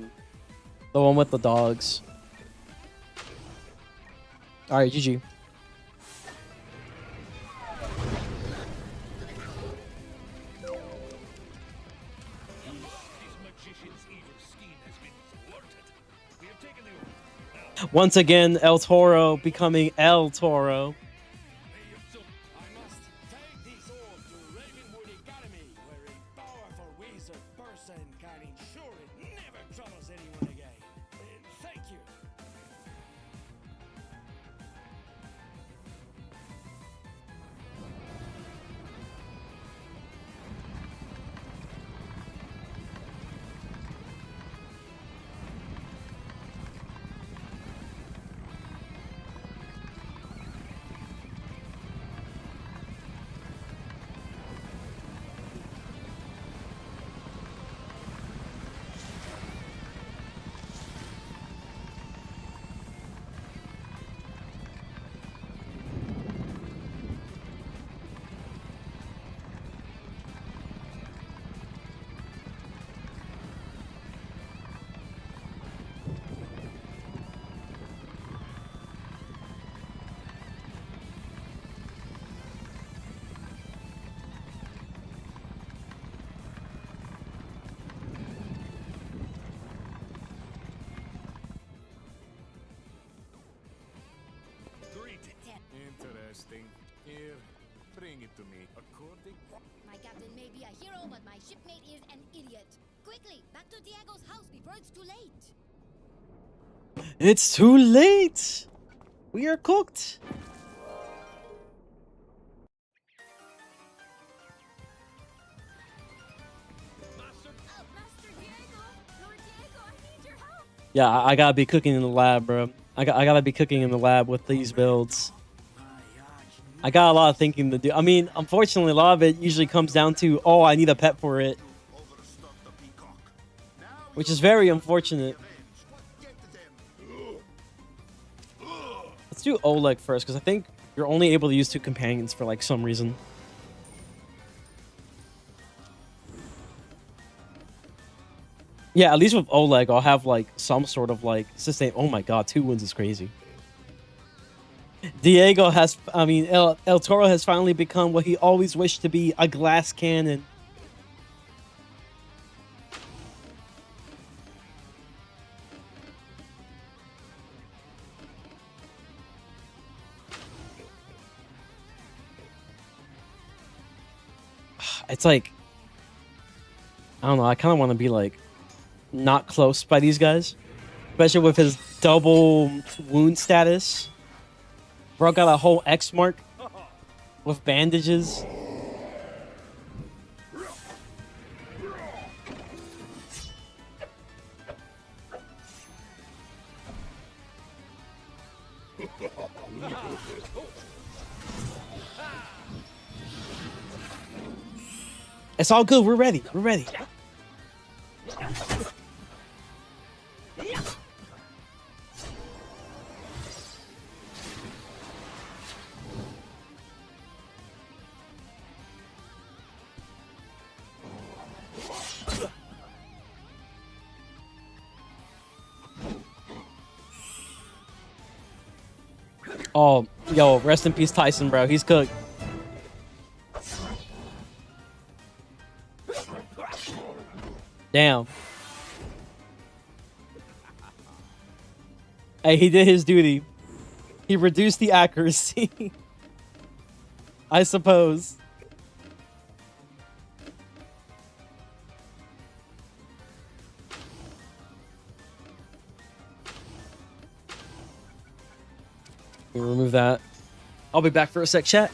one with the dogs. All right, GG. Once again, El Toro becoming El Toro. I must take these all to Ravenwood Academy, where a powerful wizard person can ensure it never troubles anyone again. Thank you. Interesting. Here, bring it to me. According... My captain may be a hero, but my shipmate is an idiot. Quickly, back to Diego's house before it's too late. It's too late. We are cooked. Oh, Master Diego! Lord Diego, I need your help! Yeah, I gotta be cooking in the lab, bro. I gotta be cooking in the lab with these builds. I got a lot of thinking to do. I mean, unfortunately, a lot of it usually comes down to, oh, I need a pet for it. Which is very unfortunate. Let's do Oleg first, because I think you're only able to use 2 companions for, like, some reason. Yeah, at least with Oleg, I'll have, like, some sort of, like, sustain. Oh my god, 2 wins is crazy. Diego has, I mean, El Toro has finally become what he always wished to be, a glass cannon. It's like, I don't know, I kind of want to be, like, not close by these guys. Especially with his double wound status. Bro got a whole X mark with bandages. It's all good. We're ready. We're ready. Oh, yo, rest in peace, Tyson, bro. He's cooked. Damn. Hey, he did his duty. He reduced the accuracy. I suppose. Remove that. I'll be back for a sec, chat.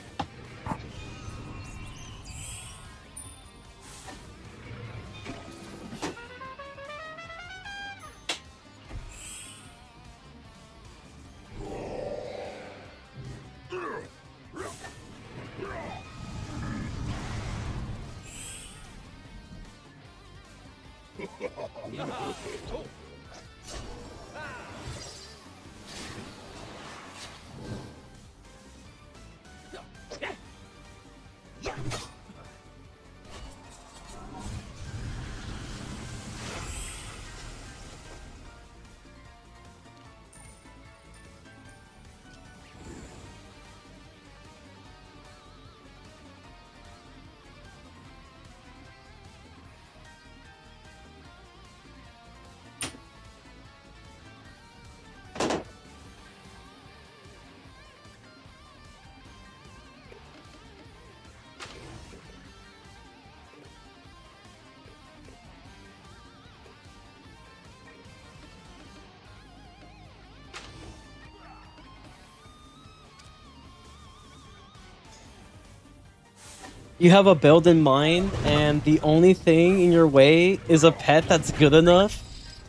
You have a build in mind, and the only thing in your way is a pet that's good enough,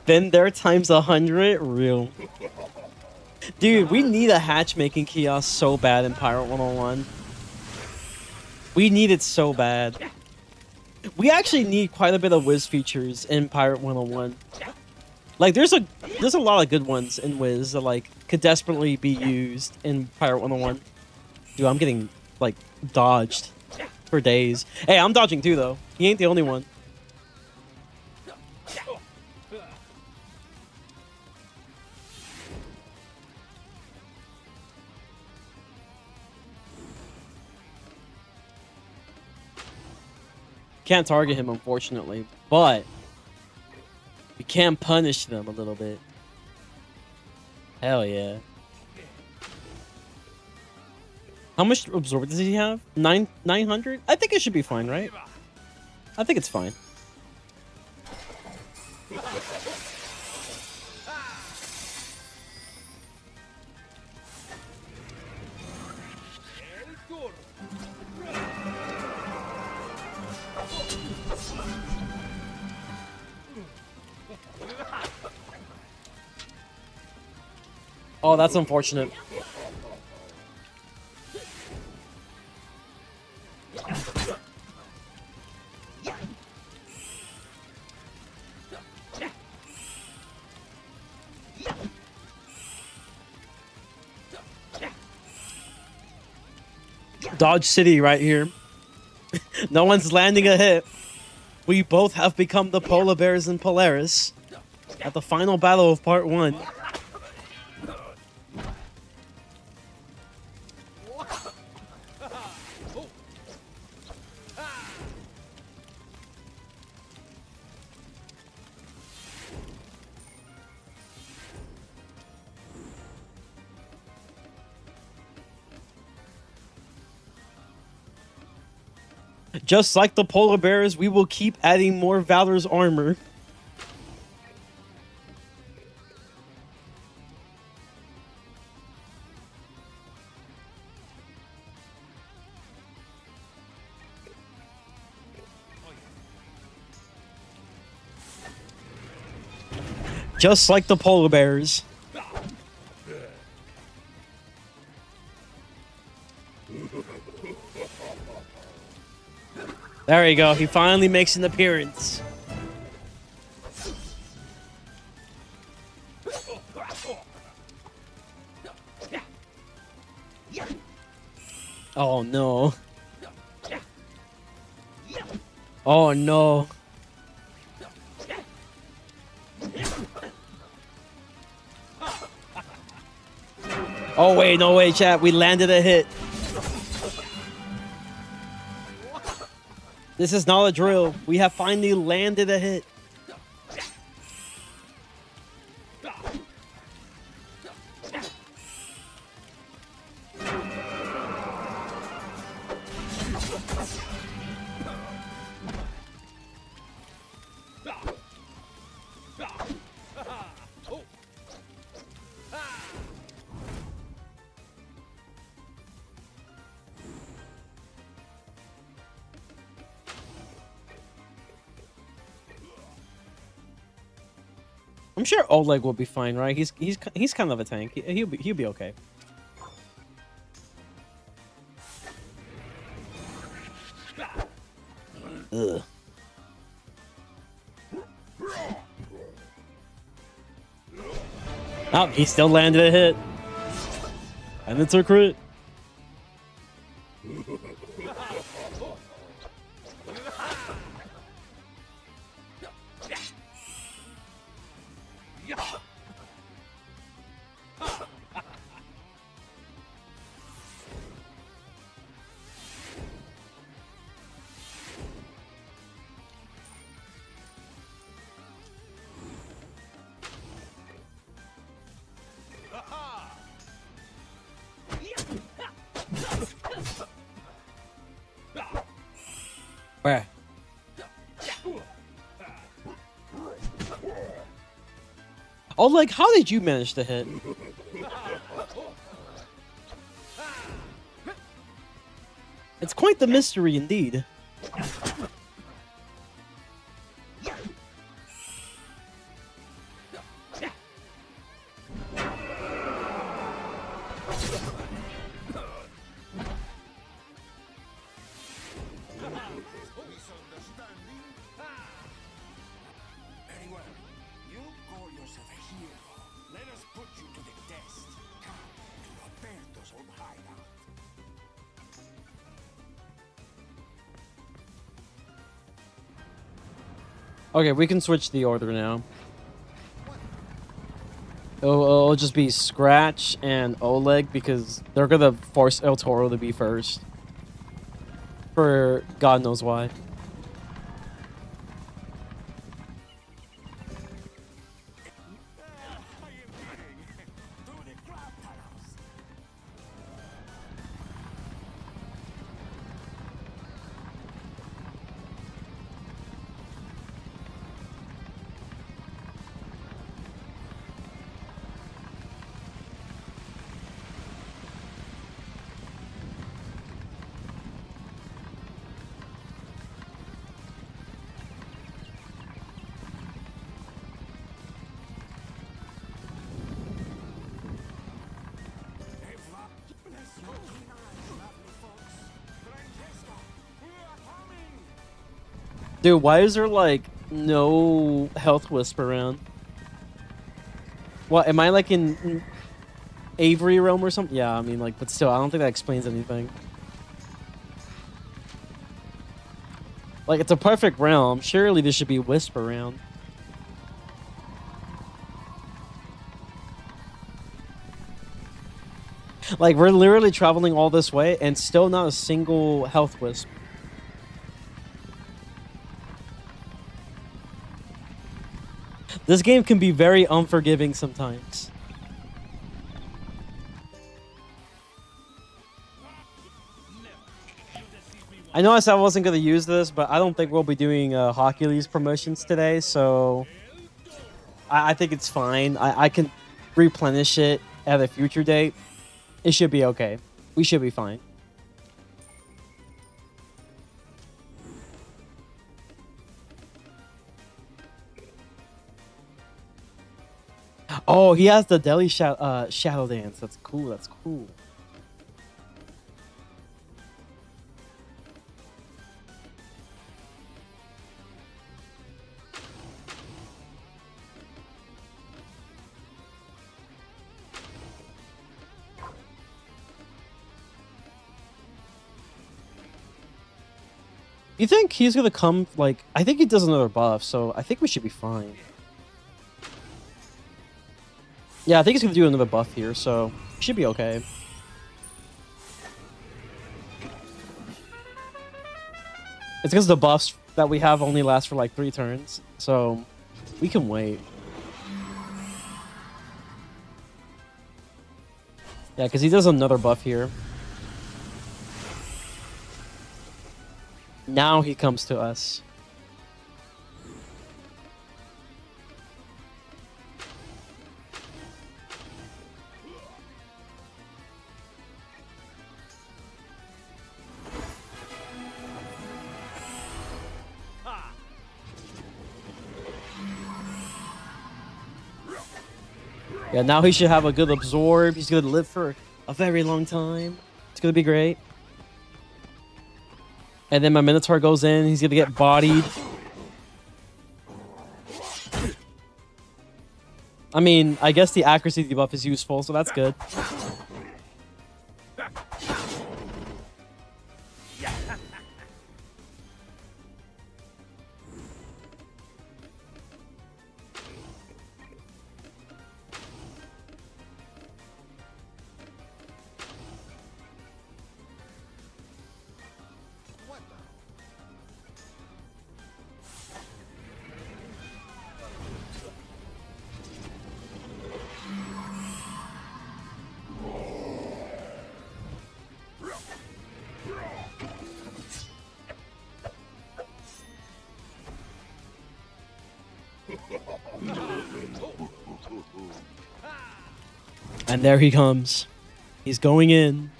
then there times 100, real. Dude, we need a hatchmaking kiosk so bad in Pirate 101. We need it so bad. We actually need quite a bit of Wiz features in Pirate 101. Like, there's a lot of good ones in Wiz that, like, could desperately be used in Pirate 101. Dude, I'm getting, like, dodged for days. Hey, I'm dodging too, though. He ain't the only one. Can't target him, unfortunately, but we can punish them a little bit. Hell yeah. How much absorb does he have? 900? I think it should be fine, right? I think it's fine. Oh, that's unfortunate. Dodge City right here. No one's landing a hit. We both have become the polar bears in Polaris at the final battle of part 1. Just like the polar bears, we will keep adding more Valor's armor. Just like the polar bears. There you go. He finally makes an appearance. Oh no. Oh no. Oh wait, no way, chat. We landed a hit. This is not a drill. We have finally landed a hit. I'm sure Oleg will be fine, right? He's kind of a tank. He'll be okay. Ugh. Oh, he still landed a hit. And it's a crit. Where? Oh, like, how did you manage to hit? It's quite the mystery indeed. Very well. You call yourself a hero. Let us put you to the test. Come to Roberto's old hideout. Okay, we can switch the order now. It'll just be Scratch and Oleg because they're gonna force El Toro to be first. For God knows why. I am leaving to the crab tunnels. Bless your keen eyes, lovely folks. Francesca, we are coming. Dude, why is there like no health wisp around? What, am I like in Avery realm or something? Yeah, I mean, like, but still, I don't think that explains anything. Like, it's a perfect realm. Surely there should be wisp around. Like, we're literally traveling all this way and still not a single health wisp. This game can be very unforgiving sometimes. I know I said I wasn't going to use this, but I don't think we'll be doing Hercules promotions today, so I think it's fine. I can replenish it at a future date. It should be okay. We should be fine. Oh, he has the Deli Shadow Dance. That's cool. That's cool. You think he's gonna come, like, I think he does another buff, so I think we should be fine. Yeah, I think he's gonna do another buff here, so we should be okay. It's because the buffs that we have only last for like 3 turns, so we can wait. Yeah, because he does another buff here. Now he comes to us. Yeah, now he should have a good absorb. He's gonna live for a very long time. It's gonna be great. And then my Minotaur goes in. He's gonna get bodied. I mean, I guess the accuracy debuff is useful, so that's good. And there he comes. He's going in.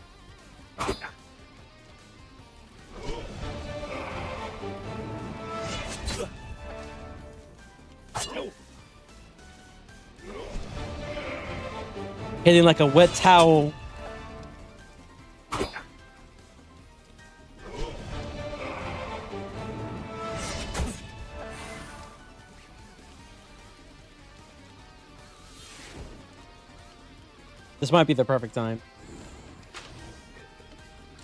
Hitting like a wet towel. This might be the perfect time.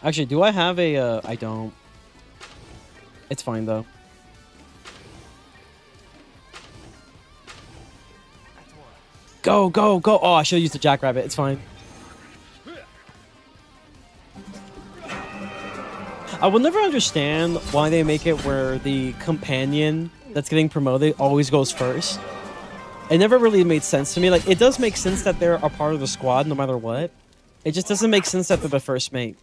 Actually, do I have a, I don't. It's fine, though. Go, go, go. Oh, I should have used the jackrabbit. It's fine. I will never understand why they make it where the companion that's getting promoted always goes first. It never really made sense to me. Like, it does make sense that they're a part of the squad no matter what. It just doesn't make sense that they're the first mate.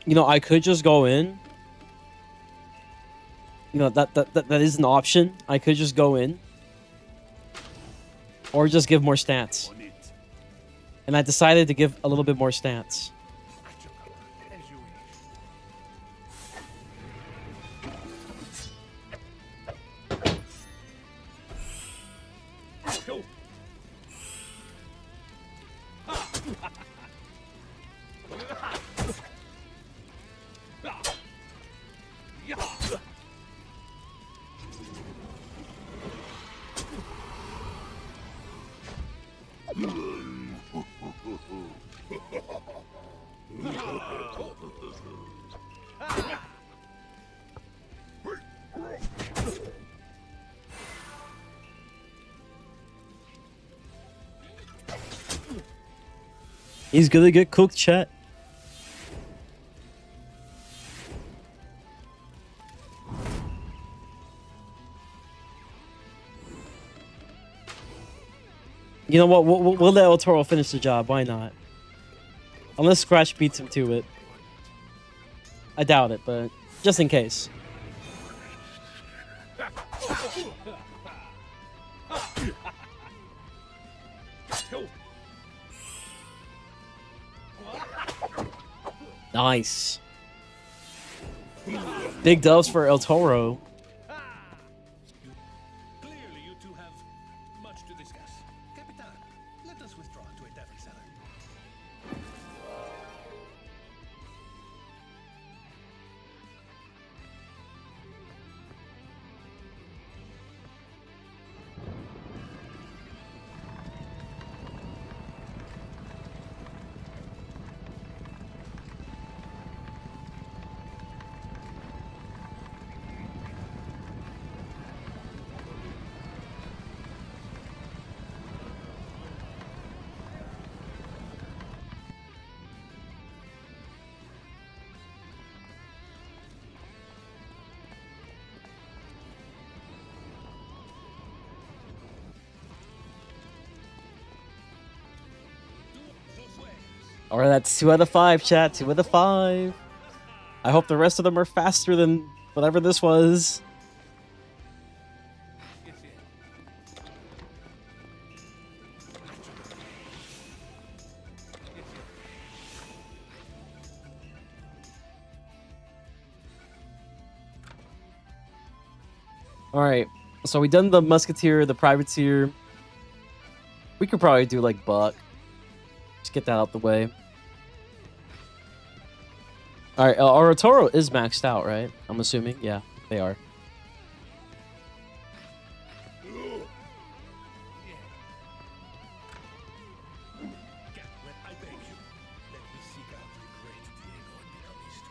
You know, I could just go in. You know, that is an option. I could just go in. Or just give more stats. And I decided to give a little bit more stats. He's gonna get cooked, chat. You know what? We'll let El Toro finish the job. Why not? Unless Scratch beats him to it. I doubt it, but just in case. Nice. Big doves for El Toro. Clearly, you two have much to discuss. Capitan, let us withdraw to a tavern cellar. All right, that's 2 out of 5, chat. 2 out of 5. I hope the rest of them are faster than whatever this was. All right, so we done the musketeer, the privateer. We could probably do like Buck. Just get that out the way. All right, our Toro is maxed out, right? I'm assuming. Yeah, they are.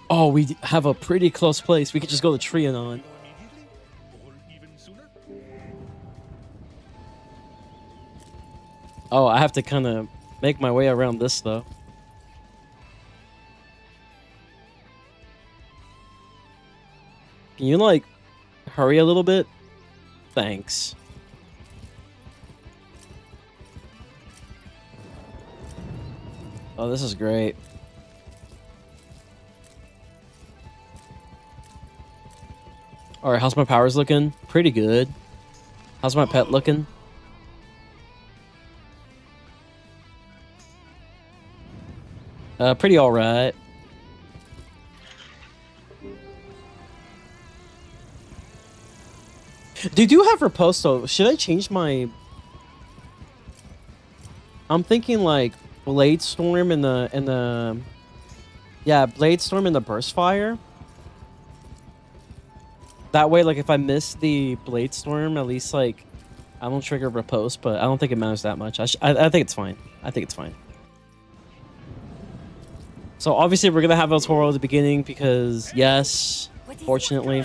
Oh, we have a pretty close place. We could just go to Trianon. Oh, I have to kind of make my way around this, though. Can you, like, hurry a little bit? Thanks. Oh, this is great. Alright, how's my powers looking? Pretty good. How's my pet looking? Pretty alright. They do have riposto. Should I change my... I'm thinking like Blade Storm and the yeah, Blade Storm and the Burst Fire. That way, like if I miss the Blade Storm, at least like I don't trigger riposte, but I don't think it matters that much. I think it's fine. I think it's fine. So obviously we're gonna have El Toro at the beginning because yes, fortunately.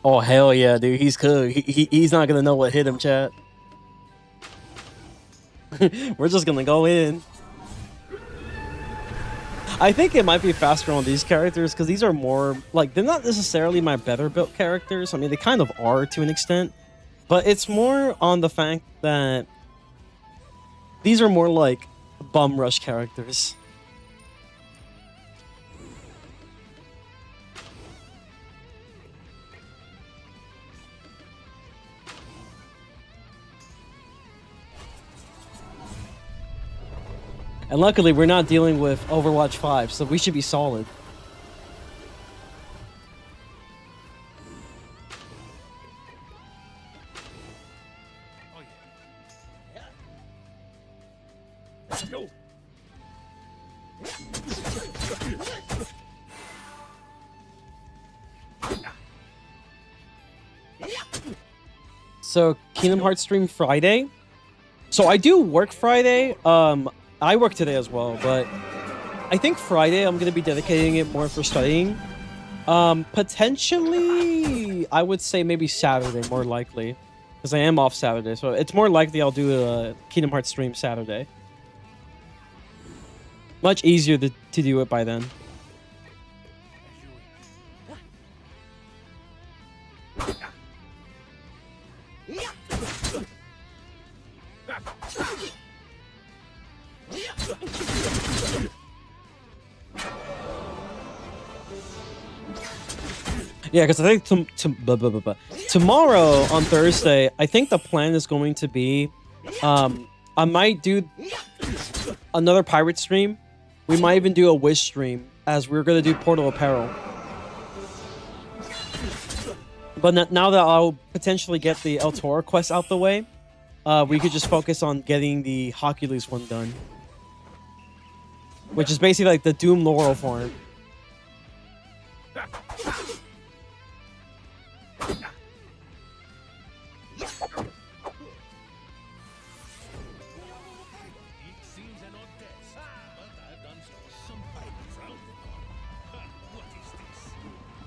Oh hell yeah, dude, he's cooked. He's not gonna know what hit him, chat. We're just gonna go in. I think it might be faster on these characters because these are more like they're not necessarily my better built characters. I mean, they kind of are to an extent, but it's more on the fact that these are more like bum rush characters. And luckily, we're not dealing with Overwatch 5, so we should be solid. Oh, yeah. Let's go. So, Kingdom Hearts stream Friday. So, I do work Friday. I work today as well, but I think Friday I'm going to be dedicating it more for studying. Potentially, I would say maybe Saturday, more likely. Because I am off Saturday, so it's more likely I'll do a Kingdom Hearts stream Saturday. Much easier to do it by then. Yeah, because I think tomorrow on Thursday, I think the plan is going to be, I might do another pirate stream. We might even do a Wish stream, as we're going to do Portal Apparel. But now that I'll potentially get the El Toro quest out the way, we could just focus on getting the Hoculus one done. Which is basically like the Doom Laurel farm. It seems an odd test, but I've done some highly frowned upon. What is this?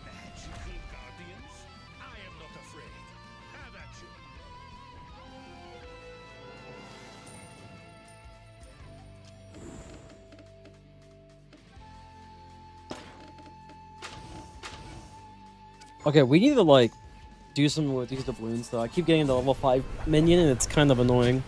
Magical guardians? I am not afraid. Have at you. Okay, we need to like do something with these doubloons though. I keep getting the level 5 minion and it's kind of annoying.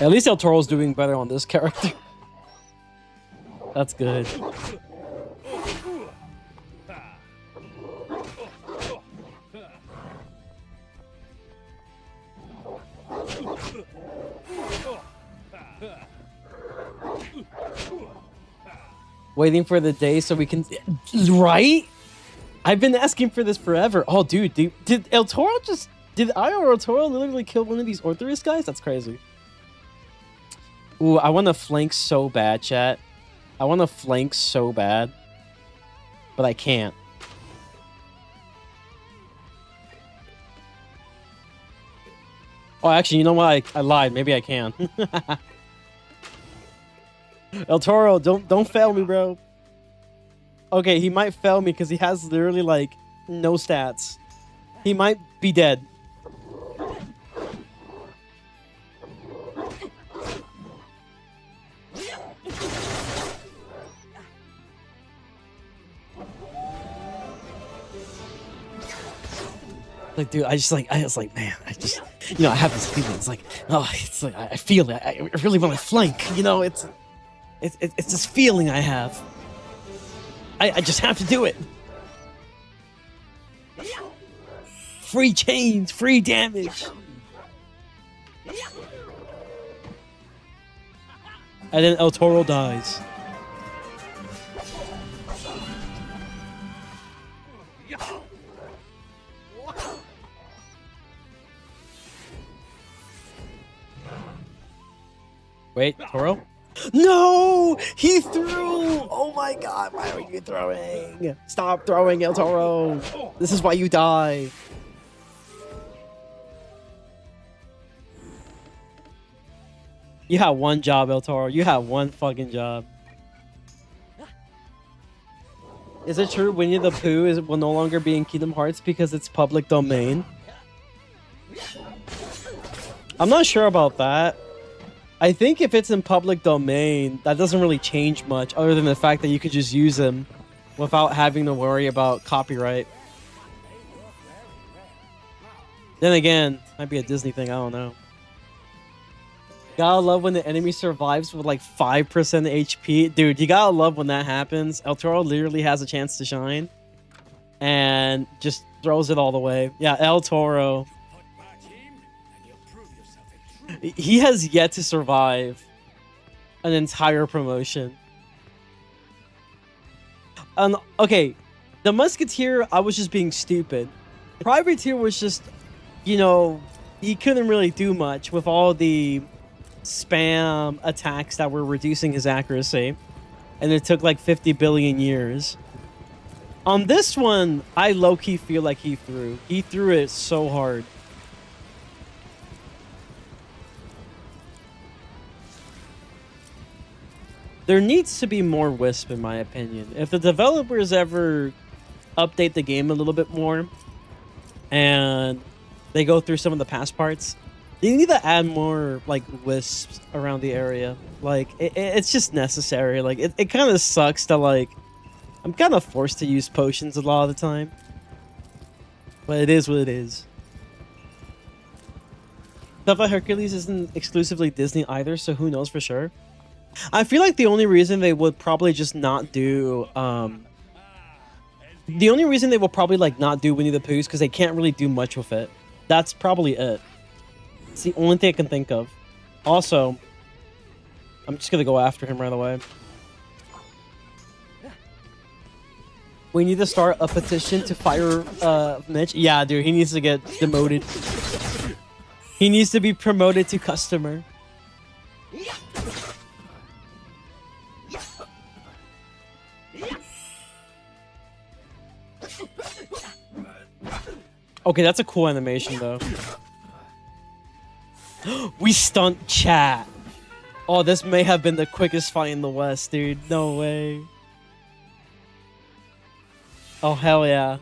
At least El Toro's doing better on this character. That's good. Waiting for the day so we can... Right? I've been asking for this forever. Oh, dude, did El Toro just... Did I or El Toro literally kill one of these Orthoris guys? That's crazy. Ooh, I want to flank so bad, chat. I want to flank so bad. But I can't. Oh, actually, you know what? I lied. Maybe I can. El Toro, don't fail me, bro. Okay, he might fail me because he has literally, like, no stats. He might be dead. Like, dude, I was like, man, I just, you know, I have this feeling. It's like, oh, it's like, I feel it. I really want to flank, you know, it's this feeling I have. I just have to do it. Free chains, free damage. And then El Toro dies. Wait, Toro? No! He threw! Oh my god, why are you throwing? Stop throwing, El Toro! This is why you die. You have one job, El Toro. You have one fucking job. Is it true Winnie the Pooh will no longer be in Kingdom Hearts because it's public domain? I'm not sure about that. I think if it's in public domain, that doesn't really change much other than the fact that you could just use them without having to worry about copyright. Then again, might be a Disney thing, I don't know. Gotta love when the enemy survives with like 5% HP. Dude, you gotta love when that happens. El Toro literally has a chance to shine and just throws it all the way. Yeah, El Toro. He has yet to survive an entire promotion. Okay, the Musketeer, I was just being stupid. Privateer was just, you know, he couldn't really do much with all the spam attacks that were reducing his accuracy. And it took like 50 billion years. On this one, I low-key feel like he threw. He threw it so hard. There needs to be more Wisp, in my opinion. If the developers ever update the game a little bit more and they go through some of the past parts, they need to add more like Wisps around the area. Like it's just necessary. Like it kind of sucks to like I'm kind of forced to use potions a lot of the time, but it is what it is. Stuff like Hercules isn't exclusively Disney either, so who knows for sure. I feel like the only reason they would probably just not do the only reason they will probably like not do Winnie the Pooh is because they can't really do much with it. That's probably it. It's the only thing I can think of. Also, I'm just gonna go after him right away. We need to start a petition to fire Mitch. Yeah, dude, he needs to get demoted. He needs to be promoted to customer. Okay, that's a cool animation, though. We stunt chat. Oh, this may have been the quickest fight in the West, dude. No way. Oh, hell yeah.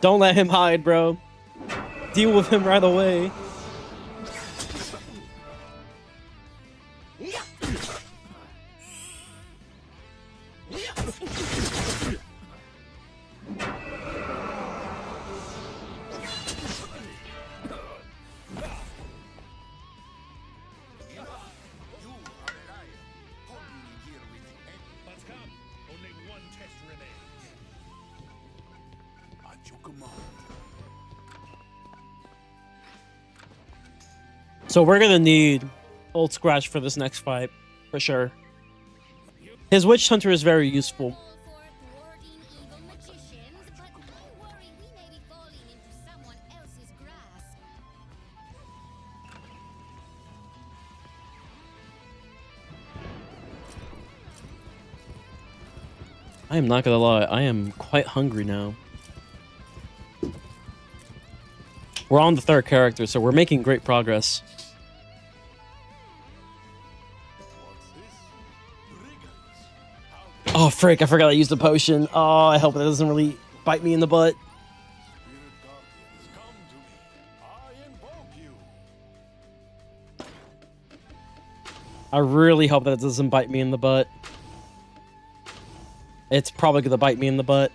Don't let him hide, bro. Deal with him right away. So we're gonna need Old Scratch for this next fight, for sure. His Witch Hunter is very useful. For thwarting evil magicians, but I worry we may be falling into someone else's grasp. I am not gonna lie, I am quite hungry now. We're on the third character, so we're making great progress. Oh, frick, I forgot I used a potion. Oh, I hope that doesn't really bite me in the butt. I really hope that it doesn't bite me in the butt. It's probably gonna bite me in the butt.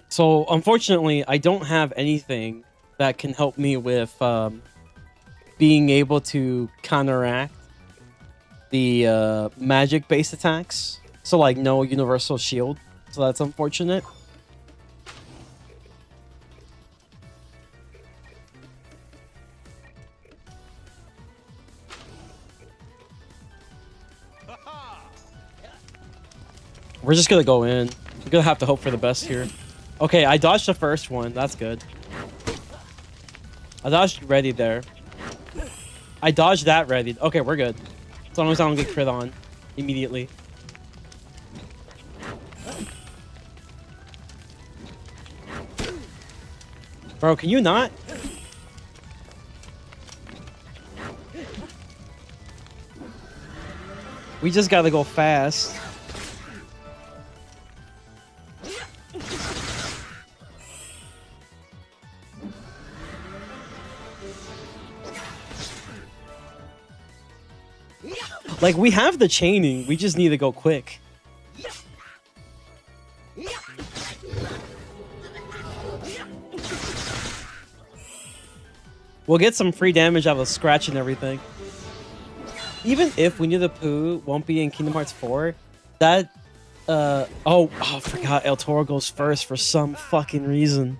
So, unfortunately, I don't have anything that can help me with being able to counteract the magic-based attacks. So, like, no universal shield. So that's unfortunate. We're just gonna go in. We're gonna have to hope for the best here. Okay, I dodged the first one. That's good. I dodged ready there. I dodged that ready. Okay, we're good. As long as I don't get crit on immediately. Bro, can you not? We just gotta go fast. Like, we have the chaining, we just need to go quick. We'll get some free damage out of scratch and everything. Even if Winnie the Pooh won't be in Kingdom Hearts 4, that oh, I forgot El Toro goes first for some fucking reason.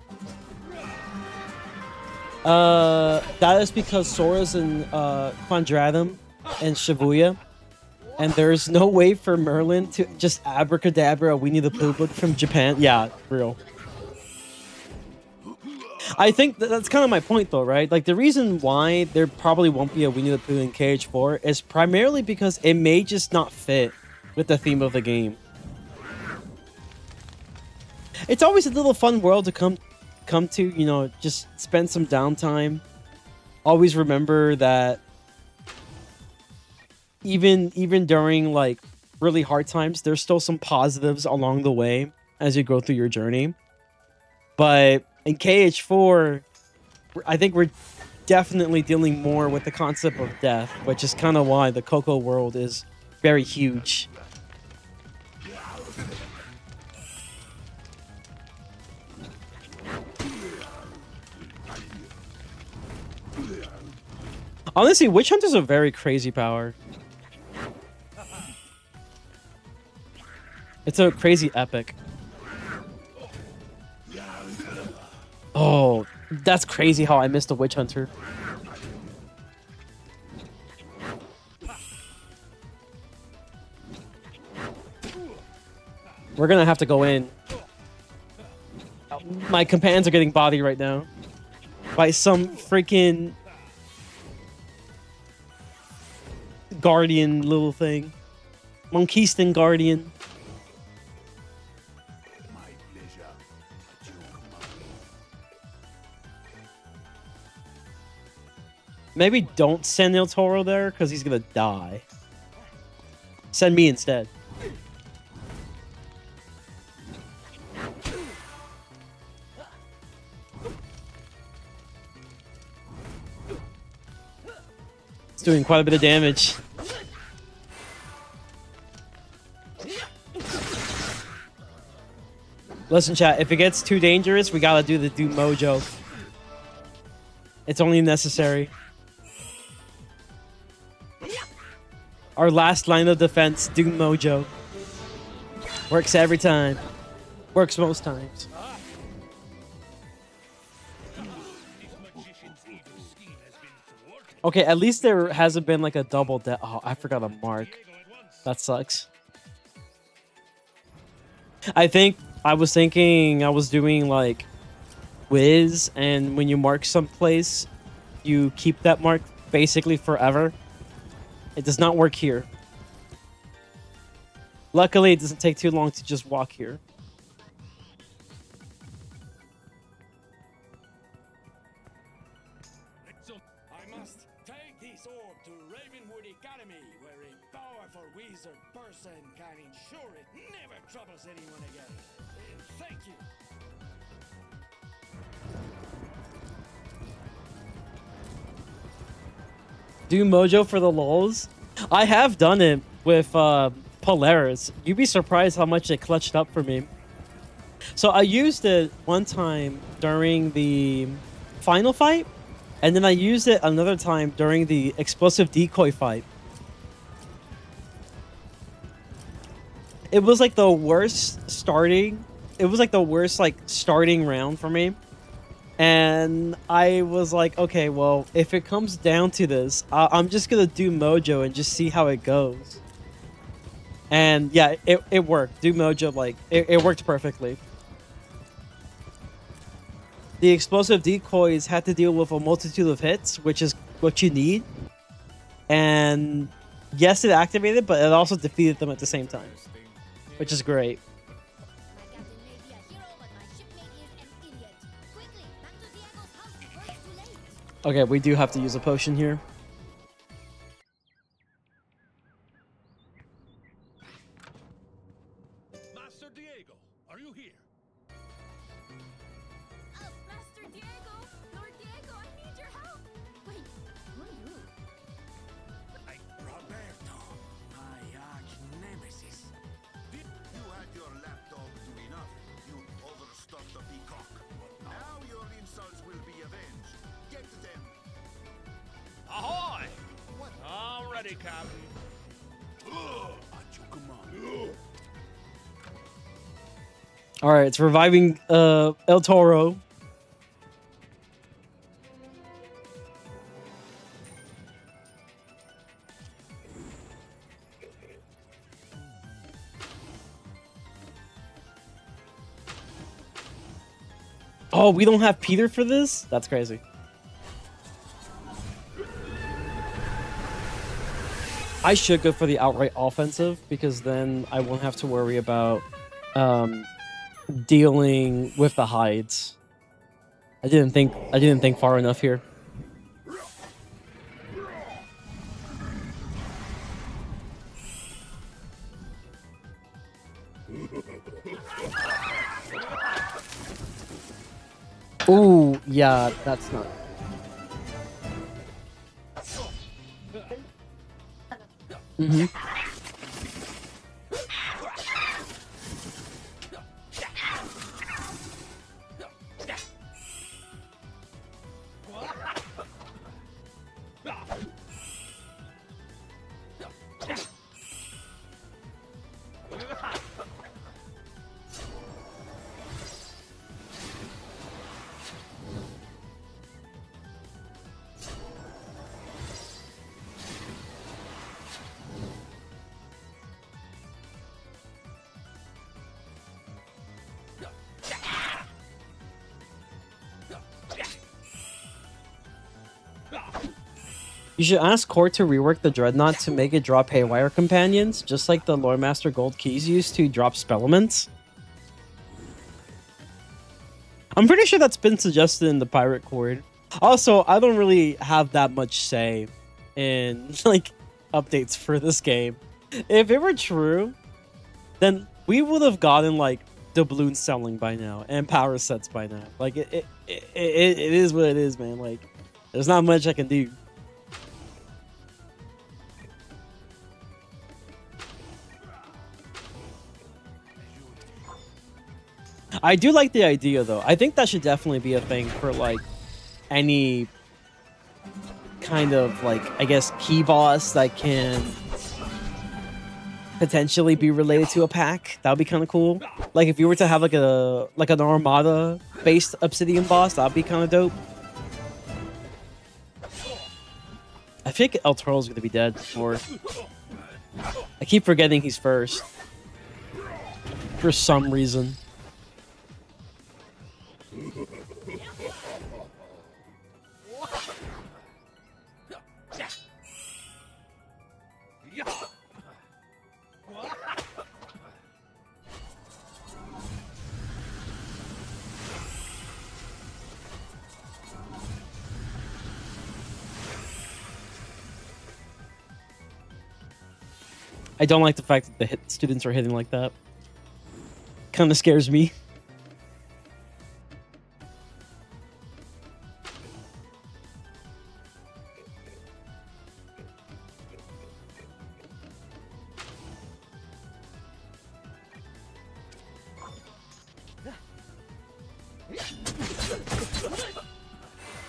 That is because Sora's in Quandratum and Shibuya, and there's no way for Merlin to just abracadabra a Winnie the Pooh book from Japan. Yeah, real. I think that's kind of my point, though, right? Like, the reason why there probably won't be a Winnie the Pooh in KH4 is primarily because it may just not fit with the theme of the game. It's always a little fun world to come to, you know, just spend some downtime. Always remember that even during, like, really hard times, there's still some positives along the way as you go through your journey. But in KH4, I think we're definitely dealing more with the concept of death, which is kind of why the Coco world is very huge. Honestly, Witch Hunter's a very crazy power. It's a crazy epic. Oh, that's crazy how I missed a Witch Hunter. We're gonna have to go in. My companions are getting bodied right now by some freaking guardian little thing. Monkistan guardian. My pleasure. At your command. Maybe don't send El Toro there because he's gonna die. Send me instead. It's doing quite a bit of damage. Listen, chat, if it gets too dangerous, we gotta do the Doom Mojo. It's only necessary. Our last line of defense, Doom Mojo. Works every time. Works most times. Okay, at least there hasn't been like a double death. Oh, I forgot a mark. That sucks. I think I was thinking I was doing like Wiz, and when you mark someplace, you keep that mark basically forever. It does not work here. Luckily, it doesn't take too long to just walk here. I must take this orb to Ravenwood Academy, where a powerful wizard person can ensure it never troubles anyone again. Thank you. Do Mojo for the lulz? I have done it with Polaris. You'd be surprised how much it clutched up for me. So I used it one time during the final fight, and then I used it another time during the explosive decoy fight. It was like the worst starting. It was like the worst like starting round for me. And I was like, okay, well, if it comes down to this, I'm just gonna do Mojo and just see how it goes. And yeah, it worked. Do Mojo, like, it worked perfectly. The explosive decoys had to deal with a multitude of hits, which is what you need. And yes, it activated, but it also defeated them at the same time, which is great. My captain may be a hero, but my shipmate is an idiot. Quickly, back to Diego's house before it's too late. Okay, we do have to use a potion here. Master Diego, are you here? Master Diego! Lord Diego, I need your help! Wait, who are you? Roberto, ready, Captain. All right, it's reviving El Toro. Oh, we don't have Peter for this? That's crazy. I should go for the outright offensive because then I won't have to worry about dealing with the hides. I didn't think far enough here. Ooh, yeah, that's not. Mm-hmm. You should ask Court to rework the Dreadnought to make it drop Haywire Companions, just like the Lore Master Gold Keys used to drop spell elements. I'm pretty sure that's been suggested in the Pirate Chord. Also, I don't really have that much say in like updates for this game. If it were true, then we would have gotten like doubloon selling by now and power sets by now. Like it is what it is, man. Like there's not much I can do. I do like the idea, though. I think that should definitely be a thing for, like, any kind of, like, I guess, key boss that can potentially be related to a pack. That would be kind of cool. Like, if you were to have, like, an Armada-based Obsidian boss, that would be kind of dope. I think El Toro's going to be dead before. I keep forgetting he's first. For some reason. I don't like the fact that the students are hitting like that. Kind of scares me.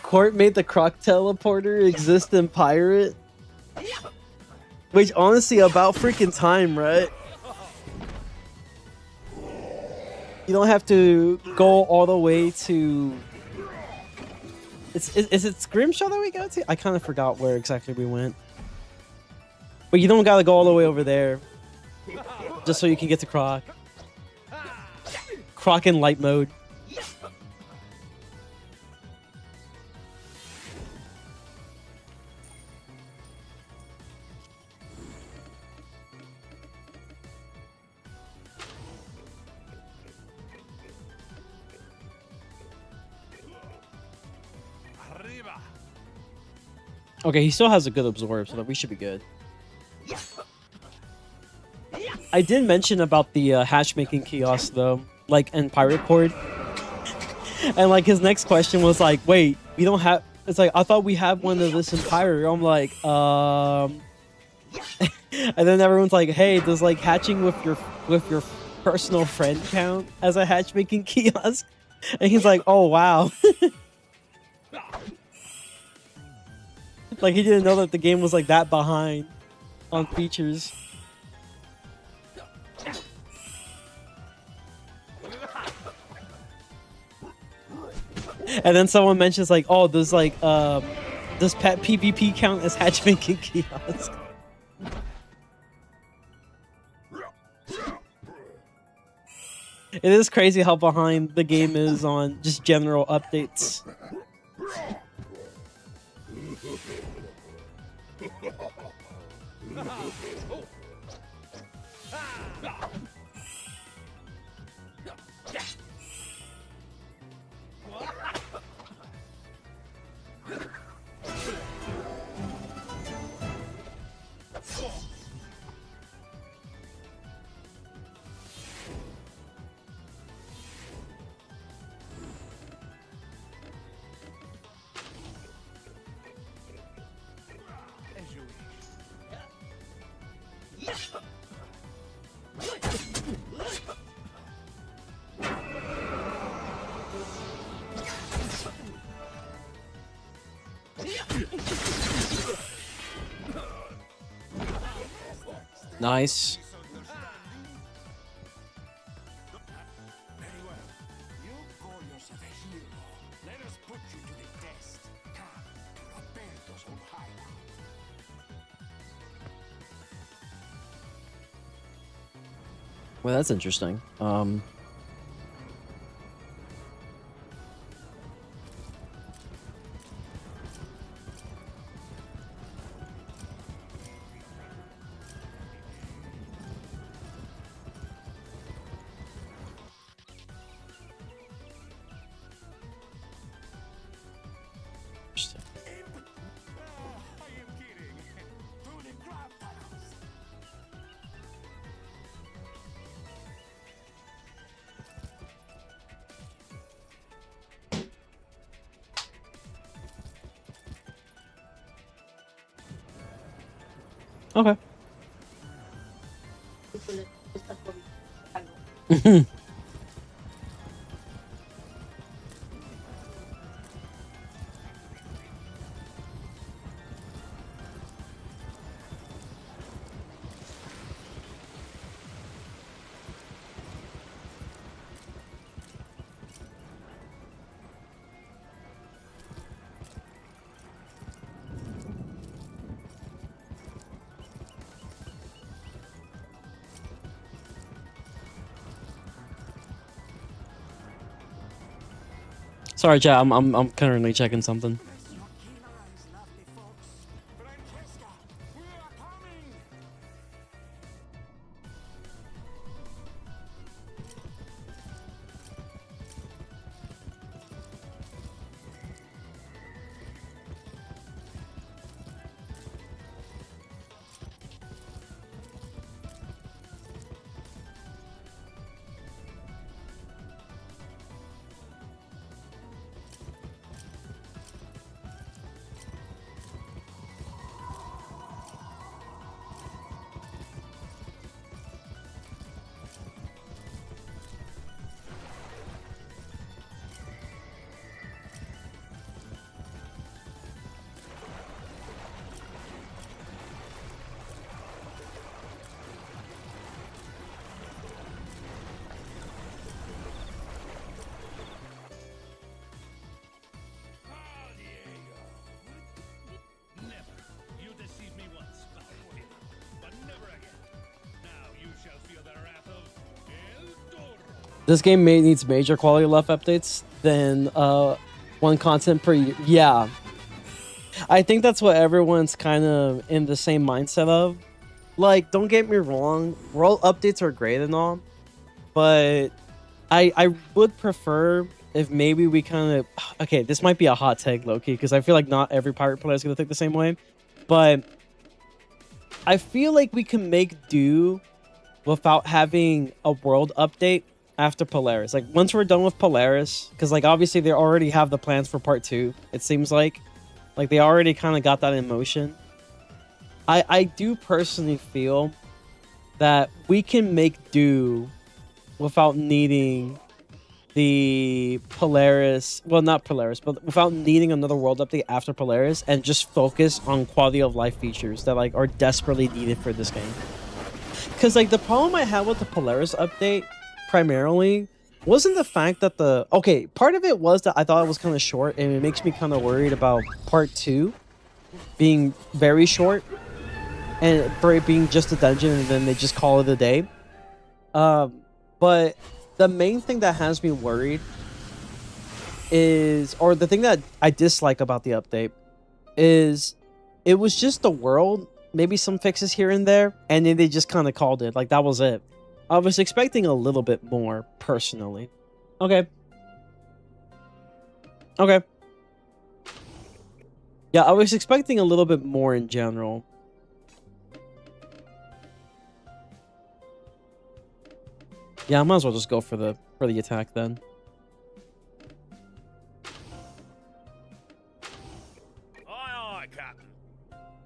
Court made the Croc teleporter exist in Pirate. Which, honestly, about freaking time, right? You don't have to go all the way to... Is it Scrimshaw that we go to? I kind of forgot where exactly we went. But you don't gotta go all the way over there. Just so you can get to Croc. Croc in light mode. Okay, he still has a good absorb, so we should be good. I did mention about the hatchmaking kiosk, though, like in Pirate Chord. And like his next question was like, wait, we don't have... It's like, I thought we had one of this in Pirate. I'm like, And then everyone's like, hey, does like hatching with your personal friend count as a hatchmaking kiosk? And he's like, oh, wow. Like, he didn't know that the game was, like, that behind. on features. And then someone mentions like, oh, does pet PvP count as hatchmaking kiosk? It is crazy how behind the game is on just general updates. As you Nice. Very well. You call yourself a hero. Let us put you to the test. Come to Roberto's old hideout. Well, that's interesting. Interesting. I am kidding. Through the crab tunnels. Okay. Sorry, chat. I'm currently checking something. Bless your keen eyes, lovely folks. Francesca, we are coming. Ah, Diego. Never. You deceived me once, but never again. Now you shall feel the wrath of El Toro. This game needs major quality of life updates than one content per year. Yeah, I think that's what everyone's kind of in the same mindset of. Like, don't get me wrong, world updates are great and all, but I would prefer if maybe we kind of okay. This might be a hot take, low-key, because I feel like not every pirate player is gonna think the same way, but I feel like we can make do without having a world update after Polaris. Like, once we're done with Polaris, because like obviously they already have the plans for part 2. It seems like they already kind of got that in motion. I do personally feel that we can make do without needing the Polaris, well, not Polaris, but without needing another world update after Polaris, and just focus on quality of life features that like are desperately needed for this game. Because like the problem I had with the Polaris update primarily wasn't the fact that part of it was that I thought it was kind of short, and it makes me kind of worried about part 2 being very short and for it being just a dungeon and then they just call it a day. But the main thing that has me worried is, or the thing that I dislike about the update is, it was just the world, maybe some fixes here and there, and then they just kind of called it. Like, that was it. I was expecting a little bit more, personally. Okay. Okay. Yeah, I was expecting a little bit more in general. Yeah, I might as well just go for the attack then. Aye, aye, Captain.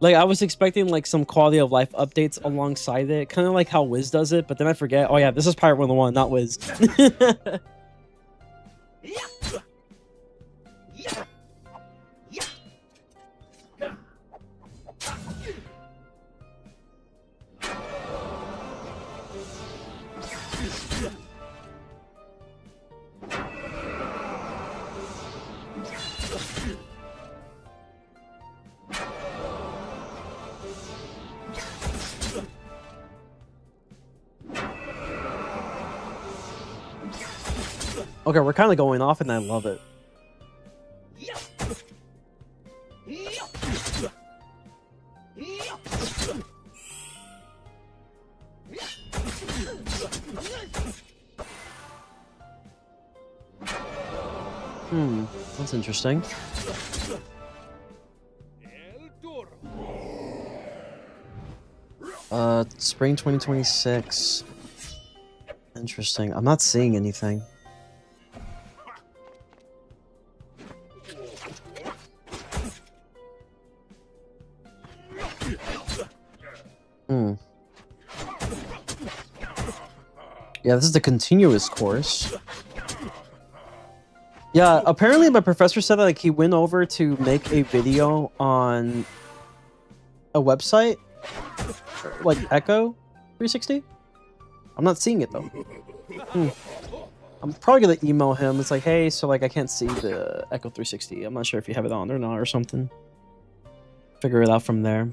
Like, I was expecting like some quality of life updates alongside it, kind of like how Wiz does it, but then I forget. Oh yeah, this is Pirate101, not Wiz. Okay, we're kind of going off, and I love it. That's interesting. Spring 2026. Interesting. I'm not seeing anything. Yeah, this is the continuous course. Yeah, apparently my professor said that like he went over to make a video on a website, like Echo 360. I'm not seeing it though. I'm probably gonna email him. It's like, hey, so like I can't see the Echo 360. I'm not sure if you have it on or not or something. Figure it out from there.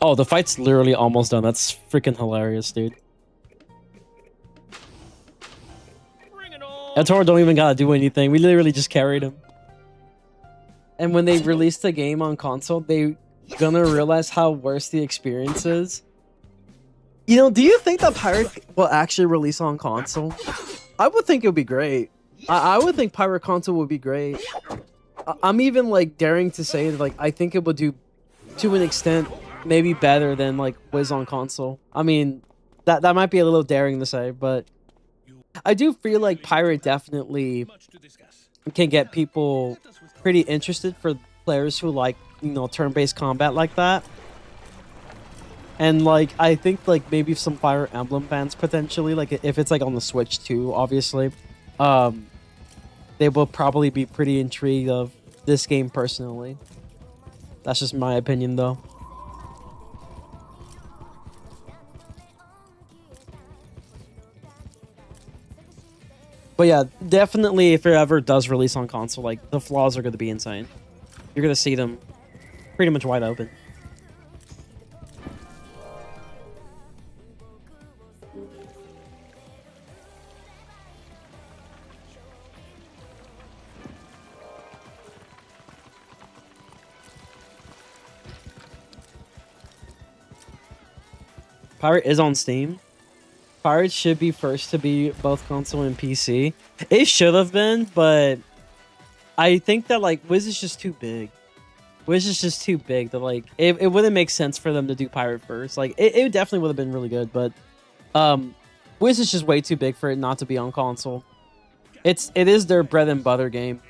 Oh, the fight's literally almost done. That's freaking hilarious, dude. Toro don't even gotta do anything. We literally just carried him. And when they release the game on console, they gonna realize how worse the experience is. You know, do you think that Pirate will actually release on console? I would think it would be great. I would think Pirate console would be great. I'm even like daring to say that like I think it would do to an extent maybe better than like Wiz on console. I mean, that might be a little daring to say, but I do feel like Pirate definitely can get people pretty interested for players who like, you know, turn-based combat like that. And like I think like maybe some Fire Emblem fans potentially, like if it's like on the Switch too, obviously, they will probably be pretty intrigued of this game personally. That's just my opinion though. But yeah, definitely if it ever does release on console, like the flaws are going to be insane. You're going to see them pretty much wide open. Pirate is on Steam. Pirate should be first to be both console and PC. It should have been, but I think that like Wiz is just too big. Wiz is just too big that like it wouldn't make sense for them to do Pirate first. Like it definitely would have been really good, but Wiz is just way too big for it not to be on console. It is their bread and butter game.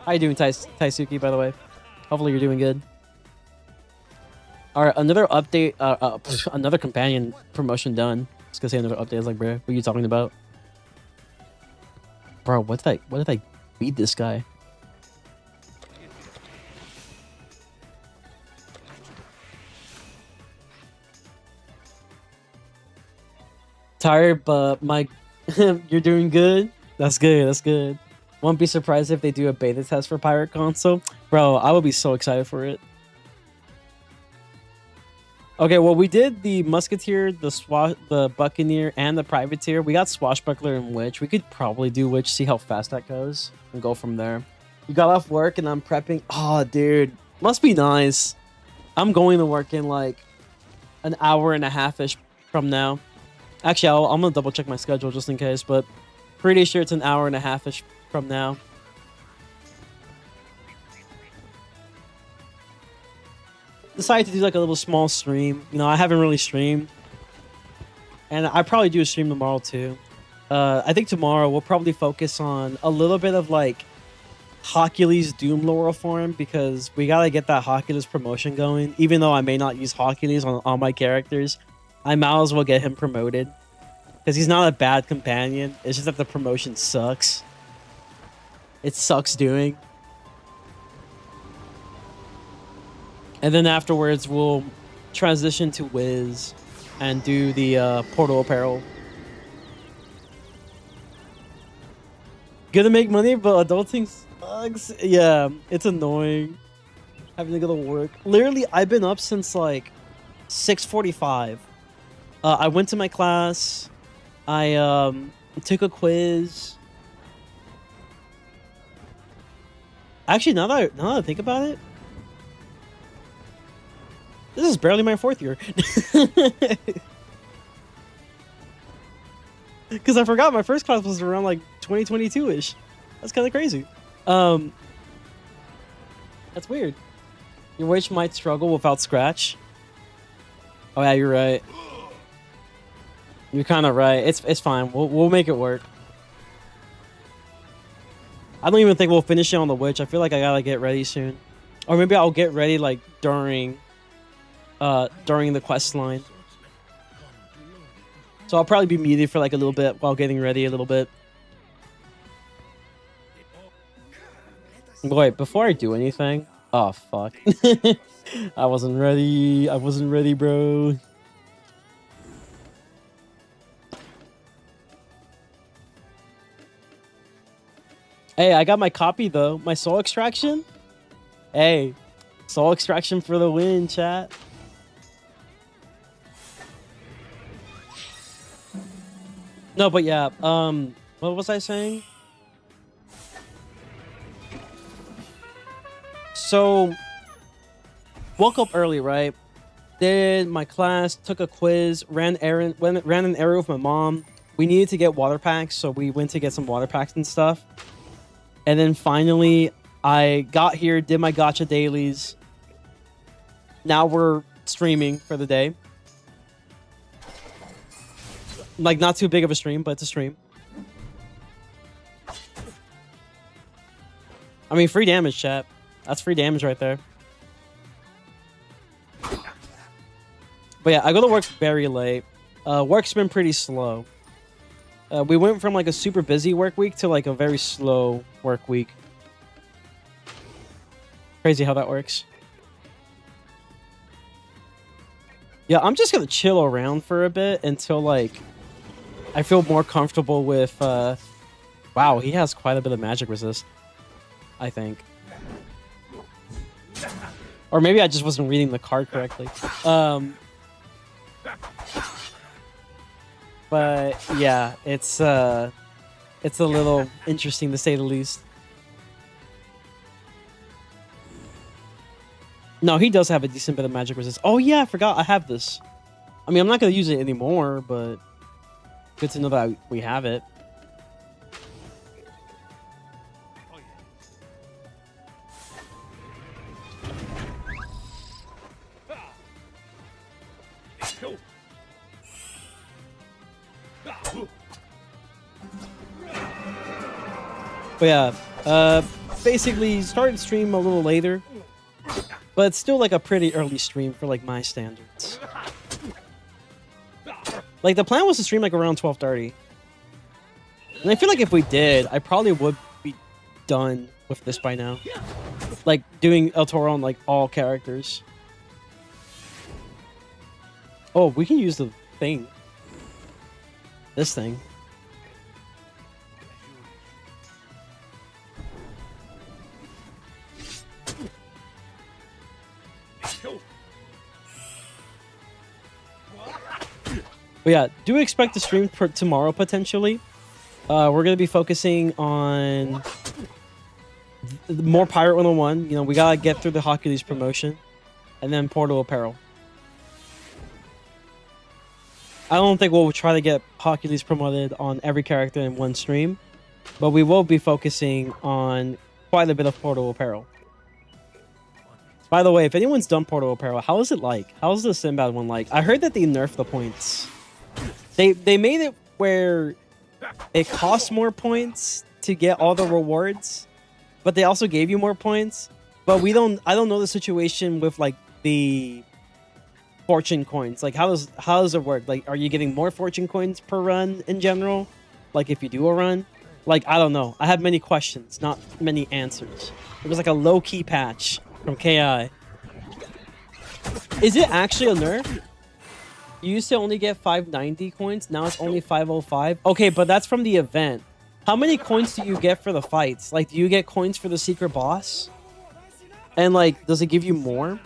How you doing, Taisuki, by the way? Hopefully you're doing good. All right, another update. Another companion promotion done. I was gonna say another update. I was like, bro, what are you talking about? Bro, what did I beat this guy? Tired, but my you're doing good. That's good. That's good. Won't be surprised if they do a beta test for Pirate Console. Bro, I would be so excited for it. Okay, well, we did the Musketeer, the Buccaneer, and the Privateer. We got Swashbuckler and Witch. We could probably do Witch, see how fast that goes, and go from there. You got off work, and I'm prepping. Oh, dude. Must be nice. I'm going to work in, like, an hour and a half-ish from now. Actually, I'm going to double-check my schedule just in case, but pretty sure it's an hour and a half-ish from now. Decided to do like a little small stream. You know, I haven't really streamed, and I probably do a stream tomorrow too. I think tomorrow we'll probably focus on a little bit of like Hercules Doom lore form, because we gotta get that Hercules promotion going. Even though I may not use Hercules on all my characters, I might as well get him promoted, because he's not a bad companion. It's just that the promotion sucks. It sucks doing. And then afterwards, we'll transition to Wiz and do the Portal Apparel. Gonna make money, but adulting sucks. Yeah, it's annoying having to go to work. Literally, I've been up since like 6:45. I went to my class. I took a quiz. Actually, now that I think about it, this is barely my 4th year. Because I forgot my first class was around like 2022-ish. That's kind of crazy. That's weird. Your witch might struggle without Scratch. Oh yeah, you're right. You're kind of right. It's fine. We'll make it work. I don't even think we'll finish it on the witch. I feel like I gotta get ready soon, or maybe I'll get ready like during the quest line. So I'll probably be muted for like a little bit while getting ready a little bit. Wait, before I do anything... Oh, fuck. I wasn't ready. I wasn't ready, bro. Hey, I got my copy, though. My soul extraction? Hey, soul extraction for the win, chat. No, but yeah, what was I saying? So, woke up early, right? Did my class, took a quiz, ran an errand with my mom. We needed to get water packs, so we went to get some water packs and stuff. And then finally, I got here, did my gacha dailies. Now we're streaming for the day. Like, not too big of a stream, but it's a stream. I mean, free damage, chat. That's free damage right there. But yeah, I go to work very late. Work's been pretty slow. We went from like a super busy work week to like a very slow work week. Crazy how that works. Yeah, I'm just gonna chill around for a bit until like I feel more comfortable with wow, he has quite a bit of magic resist, I think. Or maybe I just wasn't reading the card correctly. But yeah, it's a little interesting to say the least. No, he does have a decent bit of magic resist. Oh yeah, I forgot I have this. I mean, I'm not gonna use it anymore, but good to know that we have it. But yeah, basically started stream a little later. but it's still like a pretty early stream for like my standards. Like the plan was to stream like around 12:30. And I feel like if we did, I probably would be done with this by now. Like doing El Toro on like all characters. Oh, we can use the thing. This thing. But yeah, do expect to stream for tomorrow potentially. We're gonna be focusing on more Pirate 101. You know, we gotta get through the Hercules promotion, and then Portal Apparel. I don't think we'll try to get Hercules promoted on every character in one stream, but we will be focusing on quite a bit of Portal Apparel. By the way, if anyone's done Portal Apparel, how is it like? How's the Sinbad one like? I heard that they nerfed the points. They made it where it costs more points to get all the rewards, but they also gave you more points. But I don't know the situation with like the fortune coins. Like how does it work? Like are you getting more fortune coins per run in general? Like if you do a run? Like I don't know. I have many questions, not many answers. It was like a low-key patch from KI. Is it actually a nerf? You used to only get 590 coins. Now it's only 505. Okay, but that's from the event. How many coins do you get for the fights? Like, do you get coins for the secret boss? And, like, does it give you more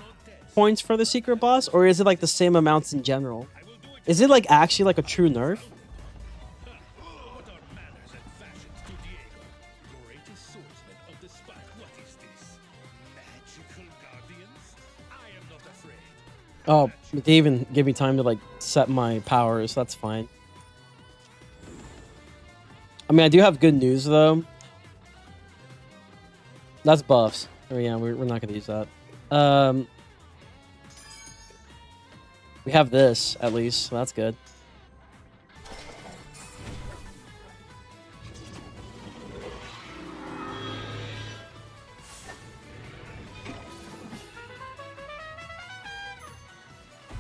points for the secret boss? Or is it, like, the same amounts in general? Is it, like, actually, like, a true nerf? What are manners and fashions to Diego? Greatest swordsman of the spike. What is this? Magical guardians? I am not afraid. Oh, they even give me time to, like, set my powers. That's fine. I mean, I do have good news, though. That's buffs. Oh, yeah, we're not going to use that. We have this, at least, so that's good.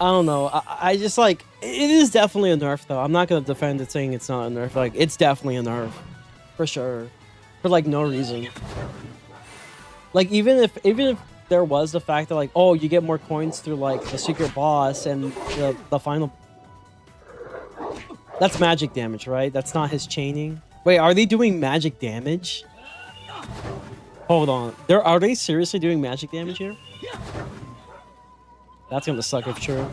I don't know. I just like it is definitely a nerf though. I'm not gonna defend it saying it's not a nerf. Like it's definitely a nerf, for sure, for like no reason. Like even if there was the fact that like oh you get more coins through like the secret boss and the final. That's magic damage, right? That's not his chaining. Wait, are they doing magic damage? Hold on. Are they seriously doing magic damage here? That's gonna suck if true.